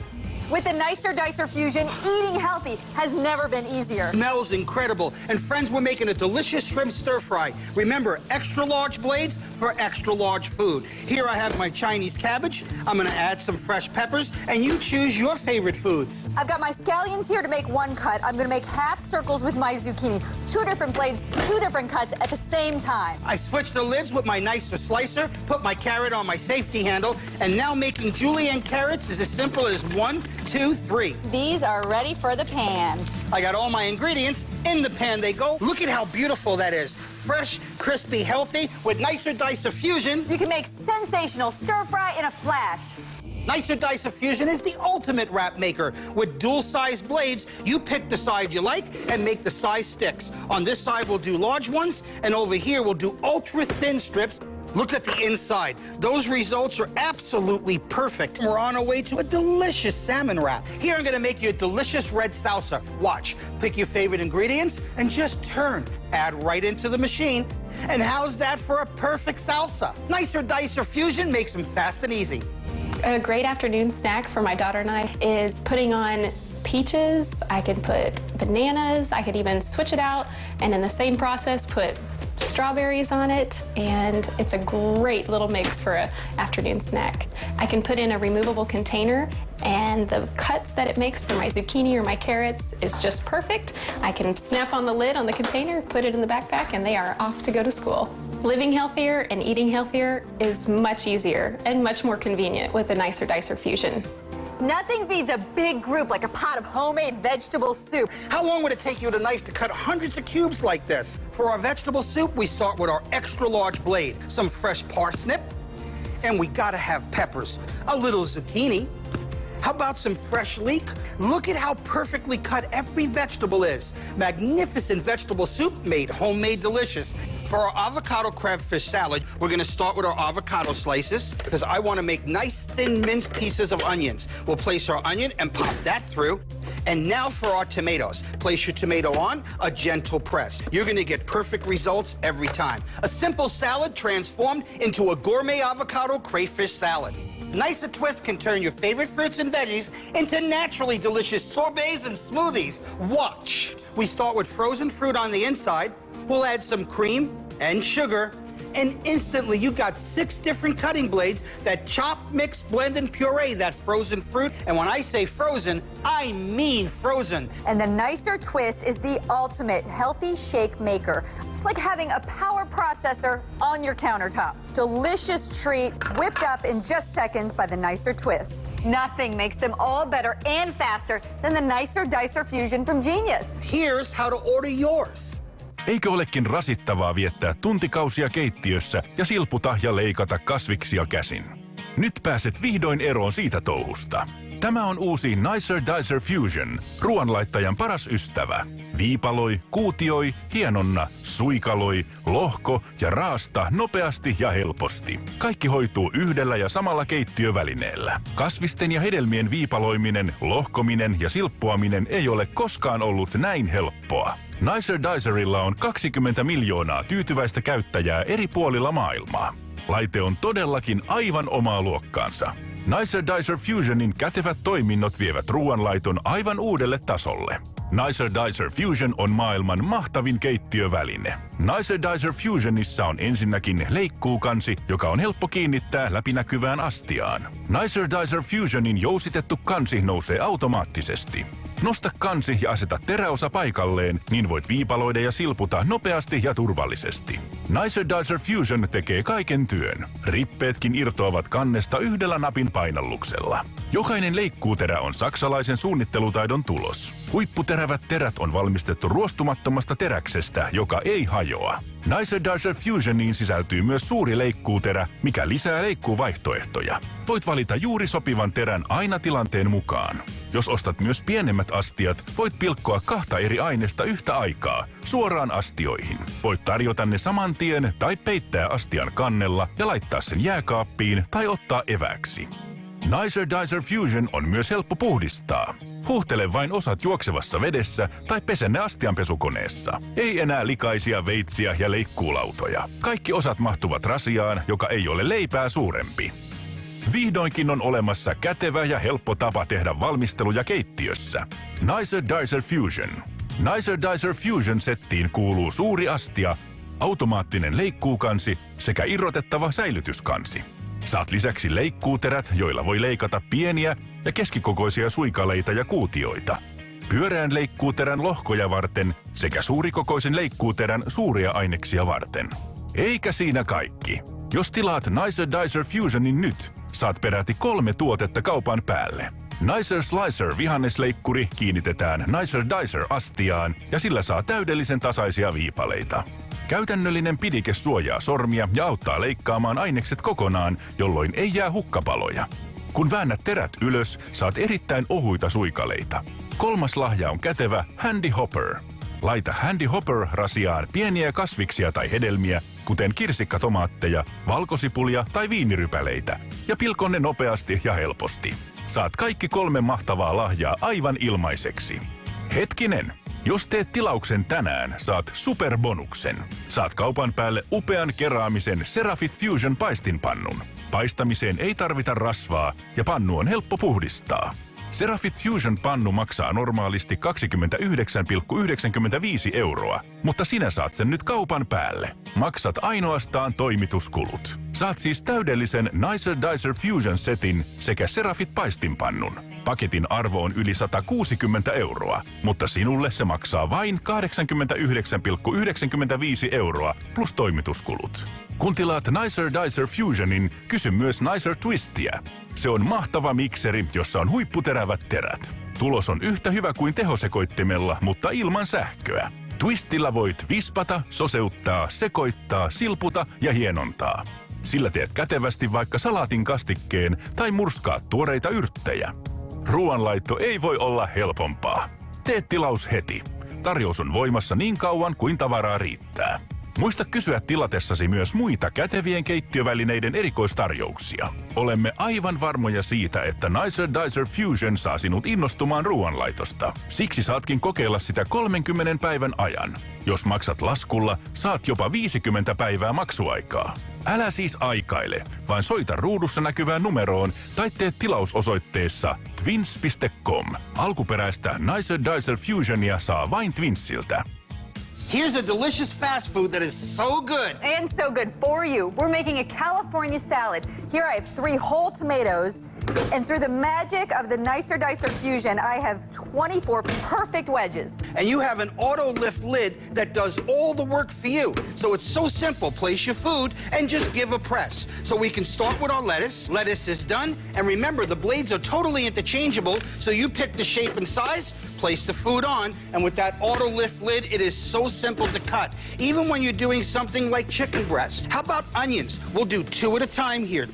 With the Nicer Dicer Fusion, eating healthy has never been easier. Smells incredible. And friends, we're making a delicious shrimp stir fry. Remember, extra large blades for extra large food. Here I have my Chinese cabbage. I'm gonna add some fresh peppers, and you choose your favorite foods. I've got my scallions here to make one cut. I'm gonna make half circles with my zucchini. 2 different blades, 2 different cuts at the same time. I switched the lids with my Nicer Slicer, put my carrot on my safety handle, and now making julienne carrots is as simple as 1, 2, 3. These are ready for the pan. I got all my ingredients. In the pan they go. Look at how beautiful that is. Fresh, crispy, healthy with Nicer Dicer Fusion. You can make sensational stir fry in a flash. Nicer Dicer Fusion is the ultimate wrap maker. With dual-sized blades, you pick the side you like and make the size sticks. On this side, we'll do large ones, and over here, we'll do ultra-thin strips. Look at the inside. Those results are absolutely perfect. We're on our way to a delicious salmon wrap. Here, I'm gonna make you a delicious red salsa. Watch, pick your favorite ingredients and just turn. Add right into the machine. And how's that for a perfect salsa? Nicer Dicer Fusion makes them fast and easy. A great afternoon snack for my daughter and I is putting on peaches. I could put bananas. I could even switch it out and in the same process put strawberries on it, and it's a great little mix for an afternoon snack. I can put in a removable container, and the cuts that it makes for my zucchini or my carrots is just perfect. I can snap on the lid on the container, put it in the backpack, and they are off to go to school. Living healthier and eating healthier is much easier and much more convenient with the Nicer Dicer Fusion. Nothing beats a big group like a pot of homemade vegetable soup. How long would it take you with a knife to cut hundreds of cubes like this? For our vegetable soup, we start with our extra large blade, some fresh parsnip, and we gotta have peppers, a little zucchini. How about some fresh leek? Look at how perfectly cut every vegetable is. Magnificent vegetable soup made homemade delicious. For our avocado crabfish salad, we're gonna start with our avocado slices because I wanna make nice thin minced pieces of onions. We'll place our onion and pop that through. And now for our tomatoes. Place your tomato on, a gentle press. You're gonna get perfect results every time. A simple salad transformed into a gourmet avocado crayfish salad. Nicer Twist can turn your favorite fruits and veggies into naturally delicious sorbets and smoothies. Watch. We start with frozen fruit on the inside. We'll add some cream and sugar, and instantly you got 6 different cutting blades that chop, mix, blend, and puree that frozen fruit. And when I say frozen, I mean frozen. And the Nicer Twist is the ultimate healthy shake maker. It's like having a power processor on your countertop. Delicious treat, whipped up in just seconds by the Nicer Twist. Nothing makes them all better and faster than the Nicer Dicer Fusion from Genius. Here's how to order yours. Eikö olekin rasittavaa viettää tuntikausia keittiössä ja silputa ja leikata kasviksia käsin? Nyt pääset vihdoin eroon siitä touhusta. Tämä on uusi Nicer Dicer Fusion, ruoanlaittajan paras ystävä. Viipaloi, kuutioi, hienonna, suikaloi, lohko ja raasta nopeasti ja helposti. Kaikki hoituu yhdellä ja samalla keittiövälineellä. Kasvisten ja hedelmien viipaloiminen, lohkominen ja silppuaminen ei ole koskaan ollut näin helppoa. Nicer Dicerilla on 20 miljoonaa tyytyväistä käyttäjää eri puolilla maailmaa. Laite on todellakin aivan omaa luokkaansa. Nicer Dicer Fusionin kätevät toiminnot vievät ruoanlaiton aivan uudelle tasolle. Nicer Dicer Fusion on maailman mahtavin keittiöväline. Nicer Dicer Fusionissa on ensinnäkin leikkuukansi, joka on helppo kiinnittää läpinäkyvään astiaan. Nicer Dicer Fusionin jousitettu kansi nousee automaattisesti. Nosta kansi ja aseta teräosa paikalleen, niin voit viipaloida ja silputa nopeasti ja turvallisesti. Nicer Dicer Fusion tekee kaiken työn. Rippeetkin irtoavat kannesta yhdellä napin painalluksella. Jokainen leikkuuterä on saksalaisen suunnittelutaidon tulos. Huipputerävät terät on valmistettu ruostumattomasta teräksestä, joka ei hajoa. Nicer Dicer Fusioniin sisältyy myös suuri leikkuuterä, mikä lisää leikkuuvaihtoehtoja. Voit valita juuri sopivan terän aina tilanteen mukaan. Jos ostat myös pienemmät astiat, voit pilkkoa 2 eri aineesta yhtä aikaa, suoraan astioihin. Voit tarjota ne saman tien tai peittää astian kannella ja laittaa sen jääkaappiin tai ottaa evääksi. Nicer Dicer Fusion on myös helppo puhdistaa. Huuhtele vain osat juoksevassa vedessä tai pese ne astianpesukoneessa. Ei enää likaisia veitsiä ja leikkuulautoja. Kaikki osat mahtuvat rasiaan, joka ei ole leipää suurempi. Vihdoinkin on olemassa kätevä ja helppo tapa tehdä valmisteluja keittiössä. Nicer Dicer Fusion. Nicer Dicer Fusion-settiin kuuluu suuri astia, automaattinen leikkuukansi sekä irrotettava säilytyskansi. Saat lisäksi leikkuuterät, joilla voi leikata pieniä ja keskikokoisia suikaleita ja kuutioita. Pyöreän leikkuuterän lohkoja varten sekä suurikokoisen leikkuuterän suuria aineksia varten. Eikä siinä kaikki. Jos tilaat Nicer Dicer Fusionin nyt, saat peräti 3 tuotetta kaupan päälle. Nicer Slicer vihannesleikkuri kiinnitetään Nicer Dicer astiaan ja sillä saa täydellisen tasaisia viipaleita. Käytännöllinen pidike suojaa sormia ja auttaa leikkaamaan ainekset kokonaan, jolloin ei jää hukkapaloja. Kun väännät terät ylös, saat erittäin ohuita suikaleita. Kolmas lahja on kätevä Handy Hopper. Laita Handy Hopper rasiaan pieniä kasviksia tai hedelmiä, kuten kirsikkatomaatteja, valkosipulia tai viinirypäleitä, ja pilko ne nopeasti ja helposti. Saat kaikki 3 mahtavaa lahjaa aivan ilmaiseksi. Hetkinen! Jos teet tilauksen tänään, saat superbonuksen. Saat kaupan päälle upean keraamisen Cerafit Fusion paistinpannun. Paistamiseen ei tarvita rasvaa ja pannu on helppo puhdistaa. Cerafit Fusion pannu maksaa normaalisti 29,95 €, mutta sinä saat sen nyt kaupan päälle. Maksat ainoastaan toimituskulut. Saat siis täydellisen Nicer Dicer Fusion setin sekä Cerafit paistinpannun. Paketin arvo on yli 160 €, mutta sinulle se maksaa vain 89,95 € plus toimituskulut. Kun tilaat Nicer Dicer Fusionin, kysy myös Nicer Twistia. Se on mahtava mikseri, jossa on huipputerävät terät. Tulos on yhtä hyvä kuin tehosekoittimella, mutta ilman sähköä. Twistillä voit vispata, soseuttaa, sekoittaa, silputa ja hienontaa. Sillä teet kätevästi vaikka salaatin kastikkeen tai murskaat tuoreita yrttejä. Ruoanlaitto ei voi olla helpompaa. Tee tilaus heti. Tarjous on voimassa niin kauan kuin tavaraa riittää. Muista kysyä tilatessasi myös muita kätevien keittiövälineiden erikoistarjouksia. Olemme aivan varmoja siitä, että Nicer Dicer Fusion saa sinut innostumaan ruoanlaitosta. Siksi saatkin kokeilla sitä 30 päivän ajan. Jos maksat laskulla, saat jopa 50 päivää maksuaikaa. Älä siis aikaile, vaan soita ruudussa näkyvään numeroon tai tee tilausosoitteessa twins.com. Alkuperäistä Nicer Dicer Fusionia saa vain Twinsiltä. Here's a delicious fast food that is so good. And so good for you. We're making a California salad. Here I have 3 whole tomatoes. And through the magic of the Nicer Dicer Fusion, I have 24 perfect wedges. And you have an auto lift lid that does all the work for you. So it's so simple. Place your food and just give a press. So we can start with our lettuce. Lettuce is done. And remember, the blades are totally interchangeable. So you pick the shape and size, place the food on, and with that auto lift lid, it is so simple to cut. Even when you're doing something like chicken breast. How about onions? We'll do 2 at a time here.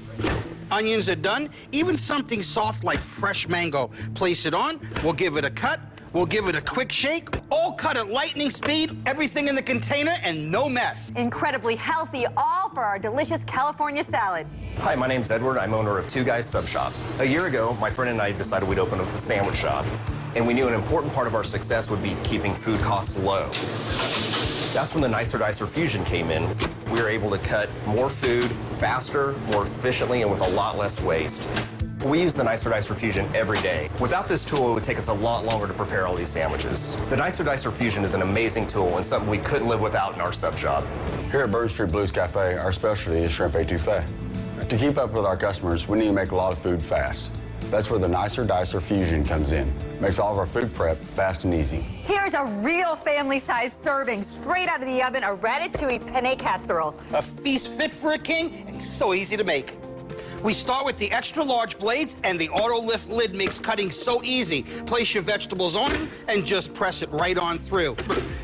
Onions are done. Even something soft like fresh mango. Place it on. We'll give it a cut. We'll give it a quick shake. All cut at lightning speed. Everything in the container and no mess. Incredibly healthy, all for our delicious California salad. Hi, my name's Edward. I'm owner of Two Guys Sub Shop. A year ago, my friend and I decided we'd open a sandwich shop. And we knew an important part of our success would be keeping food costs low. That's when the Nicer Dicer Fusion came in. We were able to cut more food faster, more efficiently, and with a lot less waste. We use the Nicer Dicer Fusion every day. Without this tool, it would take us a lot longer to prepare all these sandwiches. The Nicer Dicer Fusion is an amazing tool and something we couldn't live without in our sub shop. Here at Bird Street Blues Cafe, our specialty is shrimp étouffée. To keep up with our customers, we need to make a lot of food fast. That's where the Nicer Dicer Fusion comes in. Makes all of our food prep fast and easy. Here's a real family-sized serving, straight out of the oven, a ratatouille penne casserole. A feast fit for a king and so easy to make. We start with the extra large blades, and the auto lift lid makes cutting so easy. Place your vegetables on and just press it right on through.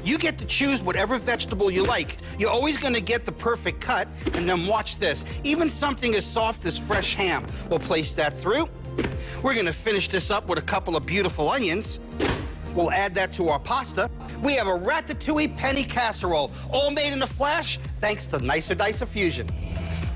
You get to choose whatever vegetable you like. You're always going to get the perfect cut, and then watch this. Even something as soft as fresh ham. We'll place that through. We're going to finish this up with a couple of beautiful onions. We'll add that to our pasta. We have a ratatouille penne casserole, all made in a flash, thanks to Nicer Dicer Fusion.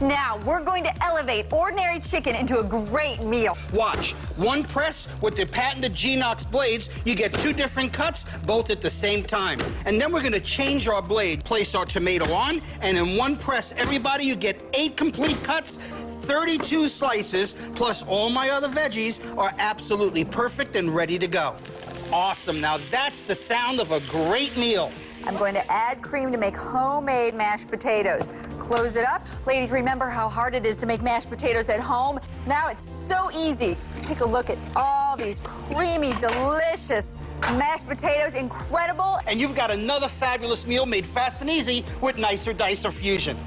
Now, we're going to elevate ordinary chicken into a great meal. Watch. One press with the patented Genox blades, you get 2 different cuts, both at the same time. And then we're going to change our blade, place our tomato on, and in one press, everybody, you get 8 complete cuts. 32 slices, plus all my other veggies are absolutely perfect and ready to go. Awesome. Now that's the sound of a great meal. I'm going to add cream to make homemade mashed potatoes. Close it up. Ladies, remember how hard it is to make mashed potatoes at home? Now it's so easy. Take a look at all these creamy, delicious mashed potatoes. Incredible. And you've got another fabulous meal made fast and easy with Nicer Dicer Fusion.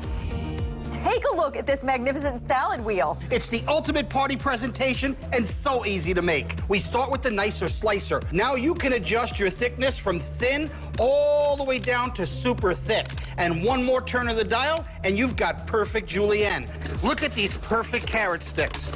Take a look at this magnificent salad wheel. It's the ultimate party presentation and so easy to make. We start with the Nicer Slicer. Now you can adjust your thickness from thin all the way down to super thick. And one more turn of the dial and you've got perfect julienne. Look at these perfect carrot sticks.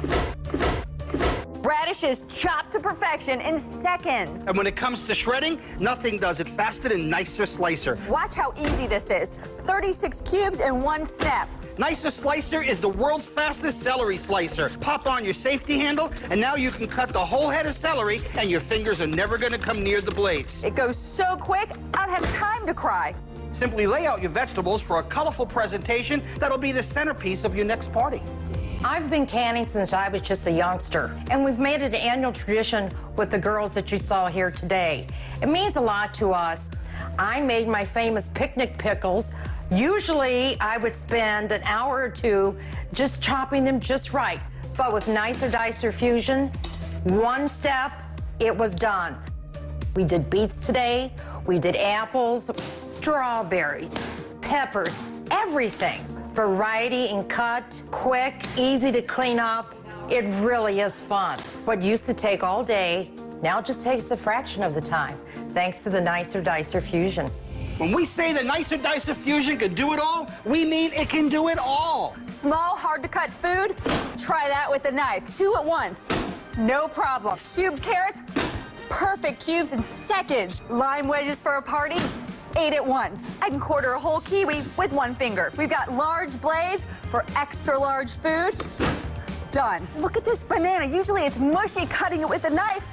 Radishes chopped to perfection in seconds. And when it comes to shredding, nothing does it faster than Nicer Slicer. Watch how easy this is. 36 cubes in one snap. Nicer Slicer is the world's fastest celery slicer. Pop on your safety handle, and now you can cut the whole head of celery, and your fingers are never going to come near the blades. It goes so quick, I don't have time to cry. Simply lay out your vegetables for a colorful presentation that'll be the centerpiece of your next party. I've been canning since I was just a youngster, and we've made it an annual tradition with the girls that you saw here today. It means a lot to us. I made my famous picnic pickles. Usually, I would spend an hour or two just chopping them just right. But with Nicer Dicer Fusion, one step, it was done. We did beets today, we did apples, strawberries, peppers, everything. Variety in cut, quick, easy to clean up. It really is fun. What used to take all day now just takes a fraction of the time, thanks to the Nicer Dicer Fusion. When we say the Nicer Dicer Fusion can do it all, we mean it can do it all. Small, hard-to-cut food? Try that with a knife. 2 at once. No problem. Cubed carrots? Perfect cubes in seconds. Lime wedges for a party? 8 at once. I can quarter a whole kiwi with 1 finger. We've got large blades for extra large food. Done. Look at this banana. Usually it's mushy. Cutting it with a knife,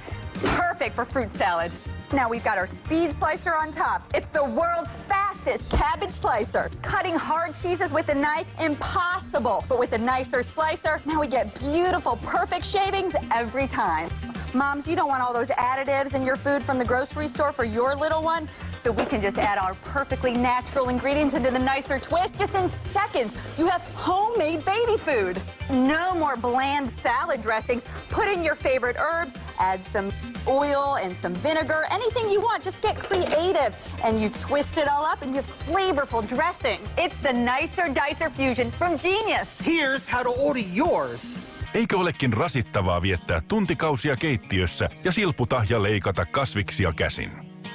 perfect for fruit salad. Now we've got our speed slicer on top. It's the world's fastest cabbage slicer. Cutting hard cheeses with a knife, impossible. But with a Nicer Slicer, now we get beautiful, perfect shavings every time. Moms, you don't want all those additives in your food from the grocery store for your little one, so we can just add our perfectly natural ingredients into the Nicer twist. Just in seconds, you have homemade baby food. No more bland salad dressings. Put in your favorite herbs, add some oil and some vinegar, anything you want. Just get creative, and you twist it all up, and you have flavorful dressing. It's the Nicer Dicer Fusion from Genius. Here's how to order yours. Eikö olekin rasittavaa viettää tuntikausia keittiössä ja silputa ja leikata kasviksia käsin?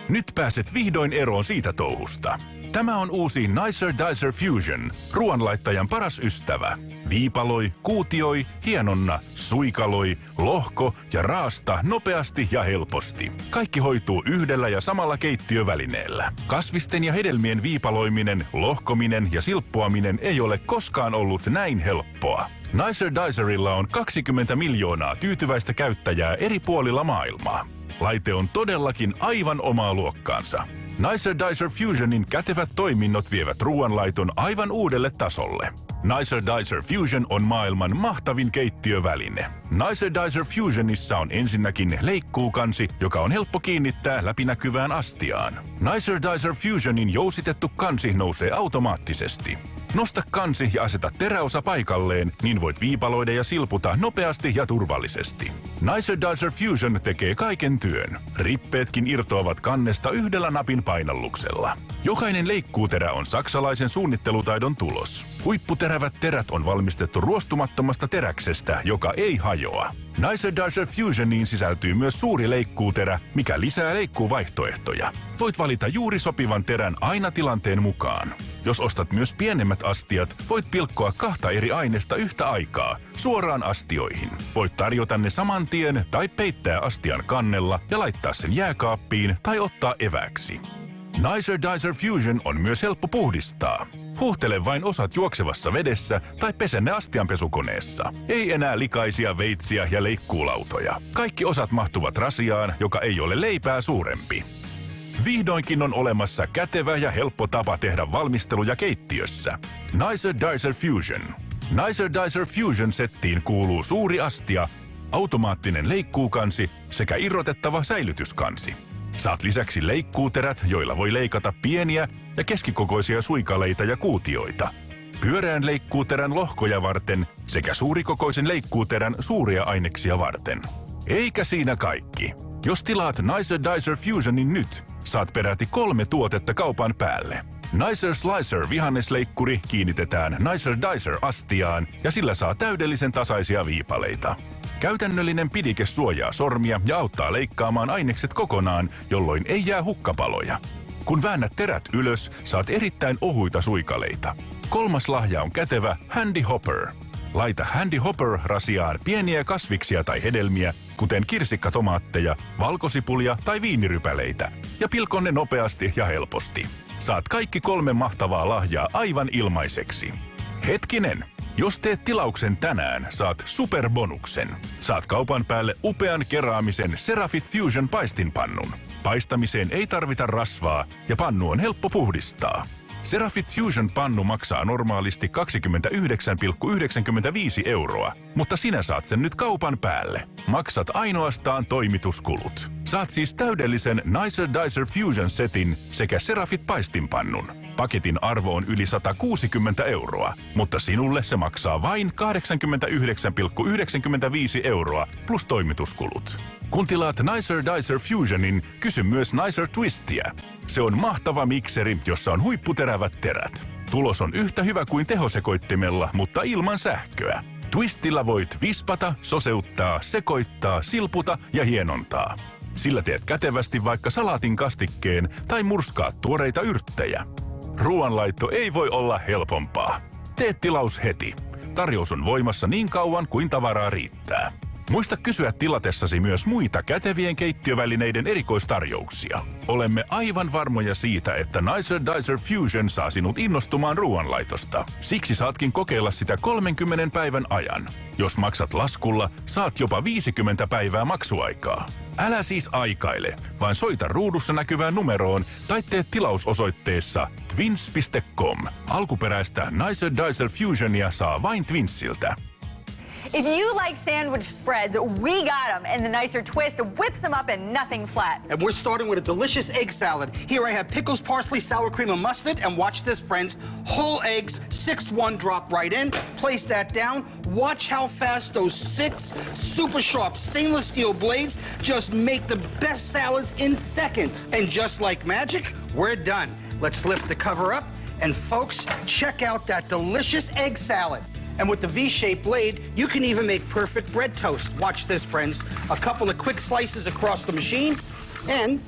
Nyt pääset vihdoin eroon siitä touhusta. Tämä on uusi Nicer Dicer Fusion, ruoanlaittajan paras ystävä. Viipaloi, kuutioi, hienonna, suikaloi, lohko ja raasta nopeasti ja helposti. Kaikki hoituu yhdellä ja samalla keittiövälineellä. Kasvisten ja hedelmien viipaloiminen, lohkominen ja silppuaminen ei ole koskaan ollut näin helppoa. Nicer Dicerilla on 20 miljoonaa tyytyväistä käyttäjää eri puolilla maailmaa. Laite on todellakin aivan omaa luokkaansa. Nicer Dicer Fusionin kätevät toiminnot vievät ruoanlaiton aivan uudelle tasolle. Nicer Dicer Fusion on maailman mahtavin keittiöväline. Nicer Dicer Fusionissa on ensinnäkin leikkuukansi, joka on helppo kiinnittää läpinäkyvään astiaan. Nicer Dicer Fusionin jousitettu kansi nousee automaattisesti. Nosta kansi ja aseta teräosa paikalleen, niin voit viipaloida ja silputa nopeasti ja turvallisesti. Nicer Dicer Fusion tekee kaiken työn. Rippeetkin irtoavat kannesta yhdellä napin painalluksella. Jokainen leikkuuterä on saksalaisen suunnittelutaidon tulos. Huipputerävät terät on valmistettu ruostumattomasta teräksestä, joka ei hajoa. Nicer Dicer Fusioniin sisältyy myös suuri leikkuuterä, mikä lisää leikkuuvaihtoehtoja. Voit valita juuri sopivan terän aina tilanteen mukaan. Jos ostat myös pienemmät astiat, voit pilkkoa 2 eri aineesta yhtä aikaa, suoraan astioihin. Voit tarjota ne saman tien tai peittää astian kannella ja laittaa sen jääkaappiin tai ottaa evääksi. Nicer Dicer Fusion on myös helppo puhdistaa. Huuhtele vain osat juoksevassa vedessä tai pese ne astianpesukoneessa. Ei enää likaisia veitsiä ja leikkuulautoja. Kaikki osat mahtuvat rasiaan, joka ei ole leipää suurempi. Vihdoinkin on olemassa kätevä ja helppo tapa tehdä valmisteluja keittiössä. Nicer Dicer Fusion. Nicer Dicer Fusion-settiin kuuluu suuri astia, automaattinen leikkuukansi sekä irrotettava säilytyskansi. Saat lisäksi leikkuuterät, joilla voi leikata pieniä ja keskikokoisia suikaleita ja kuutioita. Pyöreän leikkuuterän lohkoja varten sekä suurikokoisen leikkuuterän suuria aineksia varten. Eikä siinä kaikki. Jos tilaat Nicer Dicer Fusionin nyt, saat peräti 3 tuotetta kaupan päälle. Nicer Slicer vihannesleikkuri kiinnitetään Nicer Dicer astiaan ja sillä saa täydellisen tasaisia viipaleita. Käytännöllinen pidike suojaa sormia ja auttaa leikkaamaan ainekset kokonaan, jolloin ei jää hukkapaloja. Kun väännät terät ylös, saat erittäin ohuita suikaleita. 3. lahja on kätevä Handy Hopper. Laita Handy Hopper-rasiaan pieniä kasviksia tai hedelmiä, kuten kirsikkatomaatteja, valkosipulia tai viinirypäleitä, ja pilko ne nopeasti ja helposti. Saat kaikki 3 mahtavaa lahjaa aivan ilmaiseksi. Hetkinen! Jos teet tilauksen tänään, saat superbonuksen. Saat kaupan päälle upean keraamisen Cerafit Fusion paistinpannun. Paistamiseen ei tarvita rasvaa ja pannu on helppo puhdistaa. Cerafit Fusion pannu maksaa normaalisti 29,95 €, mutta sinä saat sen nyt kaupan päälle. Maksat ainoastaan toimituskulut. Saat siis täydellisen Nicer Dicer Fusion setin sekä Cerafit paistinpannun. Paketin arvo on yli 160 €, mutta sinulle se maksaa vain 89,95 € plus toimituskulut. Kun tilaat Nicer Dicer Fusionin, kysy myös Nicer Twistia. Se on mahtava mikseri, jossa on huipputerävät terät. Tulos on yhtä hyvä kuin tehosekoittimella, mutta ilman sähköä. Twistillä voit vispata, soseuttaa, sekoittaa, silputa ja hienontaa. Sillä teet kätevästi vaikka salaatin kastikkeen tai murskaat tuoreita yrttejä. Ruoanlaitto ei voi olla helpompaa. Tee tilaus heti. Tarjous on voimassa niin kauan kuin tavaraa riittää. Muista kysyä tilatessasi myös muita kätevien keittiövälineiden erikoistarjouksia. Olemme aivan varmoja siitä, että Nicer Dicer Fusion saa sinut innostumaan ruoanlaitosta. Siksi saatkin kokeilla sitä 30 päivän ajan. Jos maksat laskulla, saat jopa 50 päivää maksuaikaa. Älä siis aikaile, vaan soita ruudussa näkyvään numeroon tai tee tilausosoitteessa twins.com. Alkuperäistä Nicer Dicer Fusionia saa vain Twinsiltä. If you like sandwich spreads, we got them. And the Nicer Twist whips them up in nothing flat. And we're starting with a delicious egg salad. Here I have pickles, parsley, sour cream, and mustard. And watch this, friends. Whole eggs, 6th one drop right in. Place that down. Watch how fast those 6 super sharp stainless steel blades just make the best salads in seconds. And just like magic, we're done. Let's lift the cover up. And folks, check out that delicious egg salad. And with the V-shaped blade, you can even make perfect bread toast. Watch this, friends. A couple of quick slices across the machine, and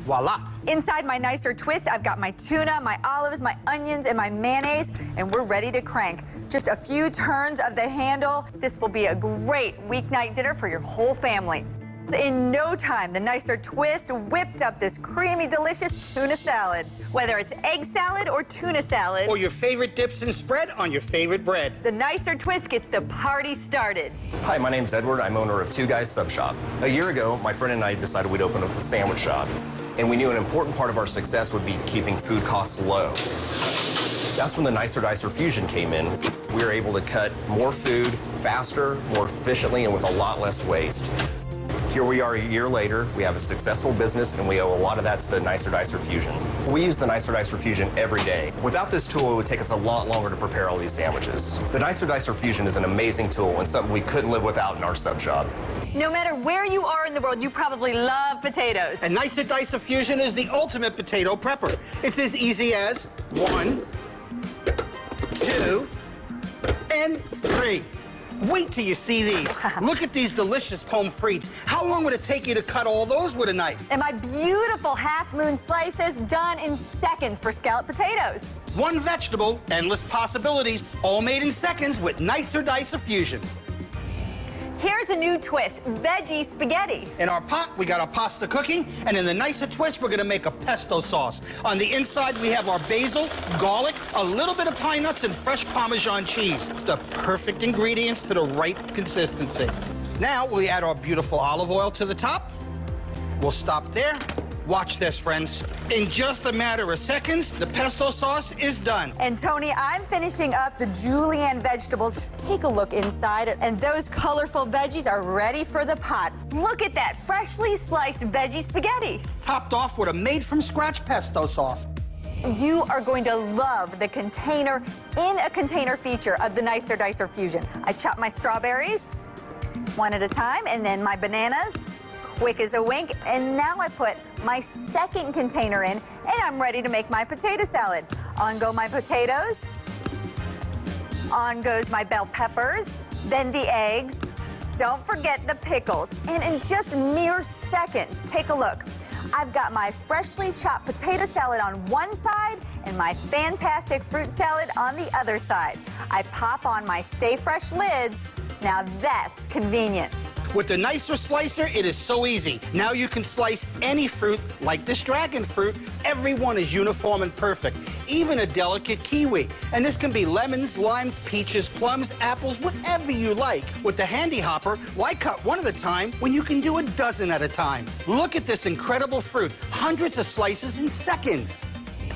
voila. Inside my Nicer Twist, I've got my tuna, my olives, my onions, and my mayonnaise, and we're ready to crank. Just a few turns of the handle. This will be a great weeknight dinner for your whole family. In no time, the Nicer Twist whipped up this creamy, delicious tuna salad. Whether it's egg salad or tuna salad, Or your favorite dips and spread on your favorite bread. the Nicer Twist gets the party started. Hi, my name's Edward. I'm owner of Two Guys Sub Shop. A year ago, my friend and I decided we'd open a sandwich shop. And we knew an important part of our success would be keeping food costs low. That's when the Nicer Dicer Fusion came in. We were able to cut more food faster, more efficiently, and with a lot less waste. Here we are a year later, we have a successful business, and we owe a lot of that to the Nicer Dicer Fusion. We use the Nicer Dicer Fusion every day. Without this tool, it would take us a lot longer to prepare all these sandwiches. The Nicer Dicer Fusion is an amazing tool and something we couldn't live without in our sub shop. No matter where you are in the world, you probably love potatoes. And Nicer Dicer Fusion is the ultimate potato prepper. It's as easy as 1, 2, and 3. Wait till you see these. Look at these delicious pommes frites. How long would it take you to cut all those with a knife? And my beautiful half-moon slices done in seconds for scalloped potatoes. One vegetable, endless possibilities, all made in seconds with Nicer Dicer Fusion. Here's a new twist, veggie spaghetti. In our pot, we got our pasta cooking, and in the Nicer Twist, we're gonna make a pesto sauce. On the inside, we have our basil, garlic, a little bit of pine nuts, and fresh Parmesan cheese. It's the perfect ingredients to the right consistency. Now, we add our beautiful olive oil to the top. We'll stop there. Watch this, friends. In just a matter of seconds, the pesto sauce is done. And Tony, I'm finishing up the julienne vegetables. Take a look inside, and those colorful veggies are ready for the pot. Look at that freshly sliced veggie spaghetti. Topped off with a made-from-scratch pesto sauce. You are going to love the container in a container feature of the Nicer Dicer Fusion. I chop my strawberries one at a time, and then my bananas, quick as a wink. And now I put my second container in, and I'm ready to make my potato salad. On go my potatoes. On goes my bell peppers, then the eggs. Don't forget the pickles. And in just mere seconds, take a look. I've got my freshly chopped potato salad on one side and my fantastic fruit salad on the other side. I pop on my Stay Fresh lids. Now that's convenient. With the Nicer Slicer, it is so easy. Now you can slice any fruit, like this dragon fruit. Every one is uniform and perfect, even a delicate kiwi. And this can be lemons, limes, peaches, plums, apples, whatever you like. With the Handy Hopper, why cut one at a time when you can do a dozen at a time? Look at this incredible fruit, hundreds of slices in seconds.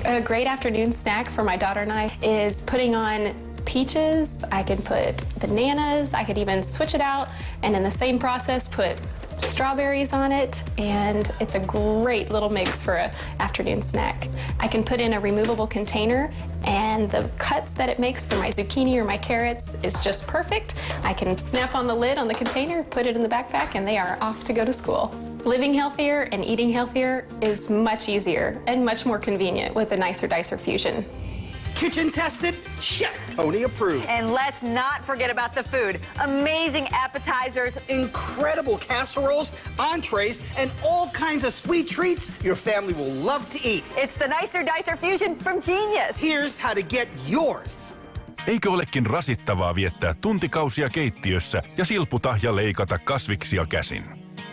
A great afternoon snack for my daughter and I is putting on peaches. I can put bananas. I could even switch it out and in the same process put strawberries on it, and it's a great little mix for an afternoon snack. I can put in a removable container, and the cuts that it makes for my zucchini or my carrots is just perfect. I can snap on the lid on the container, put it in the backpack, and they are off to go to school. Living healthier and eating healthier is much easier and much more convenient with the Nicer Dicer Fusion. Kitchen tested, Chef Tony approved. And let's not forget about the food. Amazing appetizers, Incredible casseroles, entrees, and all kinds of sweet treats your family will love to eat. It's the Nicer Dicer Fusion from Genius. Here's how to get yours. Eikö olekin rasittavaa viettää tuntikausia keittiössä ja silputa ja leikata kasviksia käsin?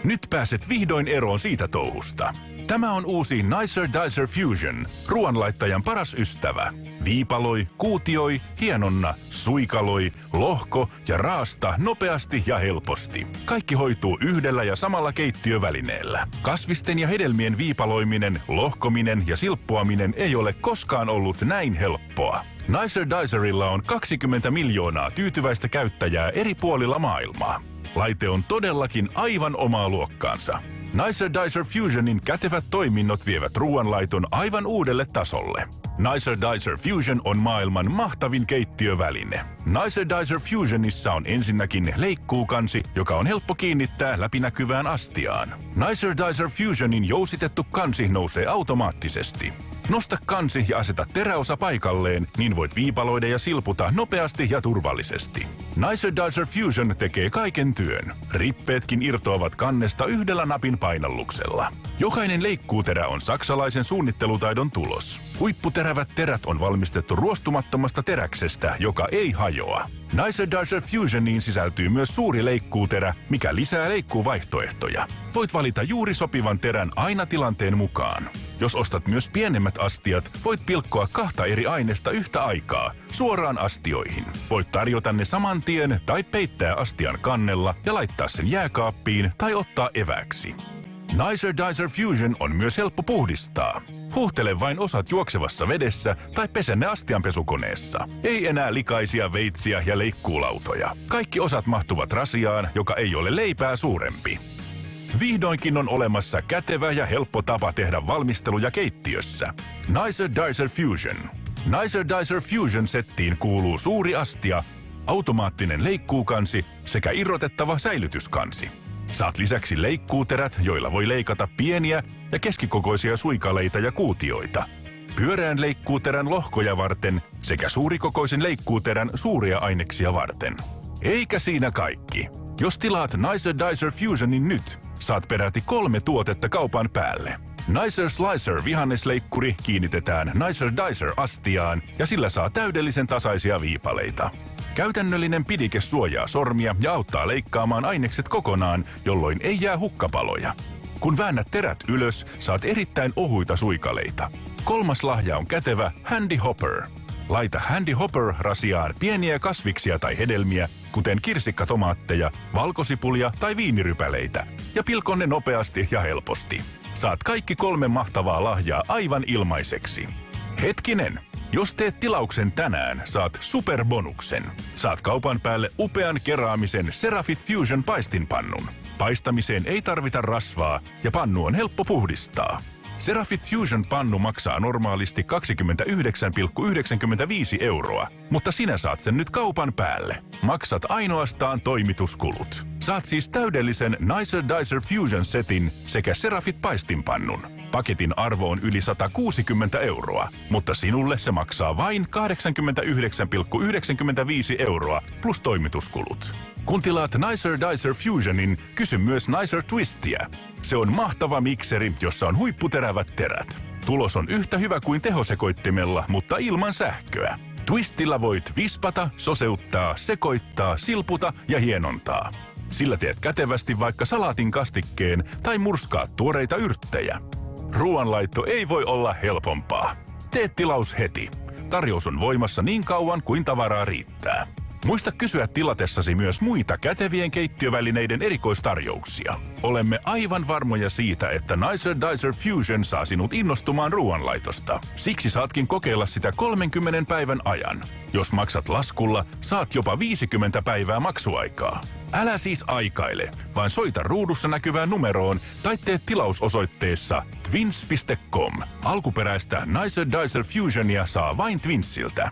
Nyt pääset vihdoin eroon siitä touhusta. Tämä on uusi Nicer Dicer Fusion, ruoanlaittajan paras ystävä. Viipaloi, kuutioi, hienonna, suikaloi, lohko ja raasta nopeasti ja helposti. Kaikki hoituu yhdellä ja samalla keittiövälineellä. Kasvisten ja hedelmien viipaloiminen, lohkominen ja silppuaminen ei ole koskaan ollut näin helppoa. Nicer Dicerilla on 20 miljoonaa tyytyväistä käyttäjää eri puolilla maailmaa. Laite on todellakin aivan omaa luokkaansa. Nicer Dicer Fusionin kätevät toiminnot vievät ruoanlaiton aivan uudelle tasolle. Nicer Dicer Fusion on maailman mahtavin keittiöväline. Nicer Dicer Fusionissa on ensinnäkin leikkuukansi, joka on helppo kiinnittää läpinäkyvään astiaan. Nicer Dicer Fusionin jousitettu kansi nousee automaattisesti. Nosta kansi ja aseta teräosa paikalleen, niin voit viipaloida ja silputa nopeasti ja turvallisesti. Nicer Dicer Fusion tekee kaiken työn. Rippeetkin irtoavat kannesta yhdellä napin painalluksella. Jokainen leikkuuterä on saksalaisen suunnittelutaidon tulos. Huipputerävät terät on valmistettu ruostumattomasta teräksestä, joka ei hajoa. Nicer Dicer Fusioniin sisältyy myös suuri leikkuuterä, mikä lisää leikkuuvaihtoehtoja. Voit valita juuri sopivan terän aina tilanteen mukaan. Jos ostat myös pienemmät astiat, voit pilkkoa 2 eri aineesta yhtä aikaa, suoraan astioihin. Voit tarjota ne saman tien tai peittää astian kannella ja laittaa sen jääkaappiin tai ottaa evääksi. Nicer Dicer Fusion on myös helppo puhdistaa. Huuhtele vain osat juoksevassa vedessä tai pese ne astianpesukoneessa. Ei enää likaisia veitsiä ja leikkuulautoja. Kaikki osat mahtuvat rasiaan, joka ei ole leipää suurempi. Vihdoinkin on olemassa kätevä ja helppo tapa tehdä valmisteluja keittiössä. Nicer Dicer Fusion. Nicer Dicer Fusion-settiin kuuluu suuri astia, automaattinen leikkuukansi sekä irrotettava säilytyskansi. Saat lisäksi leikkuuterät, joilla voi leikata pieniä ja keskikokoisia suikaleita ja kuutioita. Pyöreän leikkuuterän lohkoja varten sekä suurikokoisen leikkuuterän suuria aineksia varten. Eikä siinä kaikki. Jos tilaat Nicer Dicer Fusionin nyt, saat peräti 3 tuotetta kaupan päälle. Nicer Slicer vihannesleikkuri kiinnitetään Nicer Dicer astiaan ja sillä saa täydellisen tasaisia viipaleita. Käytännöllinen pidike suojaa sormia ja auttaa leikkaamaan ainekset kokonaan, jolloin ei jää hukkapaloja. Kun väännät terät ylös, saat erittäin ohuita suikaleita. 3. lahja on kätevä Handy Hopper. Laita Handy Hopper rasiaan pieniä kasviksia tai hedelmiä, kuten kirsikkatomaatteja, valkosipulia tai viinirypäleitä, ja pilko ne nopeasti ja helposti. Saat kaikki 3 mahtavaa lahjaa aivan ilmaiseksi. Hetkinen! Jos teet tilauksen tänään, saat superbonuksen. Saat kaupan päälle upean keraamisen Cerafit Fusion paistinpannun. Paistamiseen ei tarvita rasvaa ja pannu on helppo puhdistaa. Cerafit Fusion pannu maksaa normaalisti 29,95 €, mutta sinä saat sen nyt kaupan päälle. Maksat ainoastaan toimituskulut. Saat siis täydellisen Nicer Dicer Fusion setin sekä Cerafit paistinpannun. Paketin arvo on yli 160 €, mutta sinulle se maksaa vain 89,95 € plus toimituskulut. Kun tilaat Nicer Dicer Fusionin, kysy myös Nicer Twistia. Se on mahtava mikseri, jossa on huipputerävät terät. Tulos on yhtä hyvä kuin tehosekoittimella, mutta ilman sähköä. Twistillä voit vispata, soseuttaa, sekoittaa, silputa ja hienontaa. Sillä teet kätevästi vaikka salaatin kastikkeen tai murskaat tuoreita yrttejä. Ruoanlaitto ei voi olla helpompaa. Tee tilaus heti. Tarjous on voimassa niin kauan kuin tavaraa riittää. Muista kysyä tilatessasi myös muita kätevien keittiövälineiden erikoistarjouksia. Olemme aivan varmoja siitä, että Nicer Dicer Fusion saa sinut innostumaan ruoanlaitosta. Siksi saatkin kokeilla sitä 30 päivän ajan. Jos maksat laskulla, saat jopa 50 päivää maksuaikaa. Älä siis aikaile, vaan soita ruudussa näkyvään numeroon tai tee tilausosoitteessa twins.com. Alkuperäistä Nicer Dicer Fusionia saa vain Twinsiltä.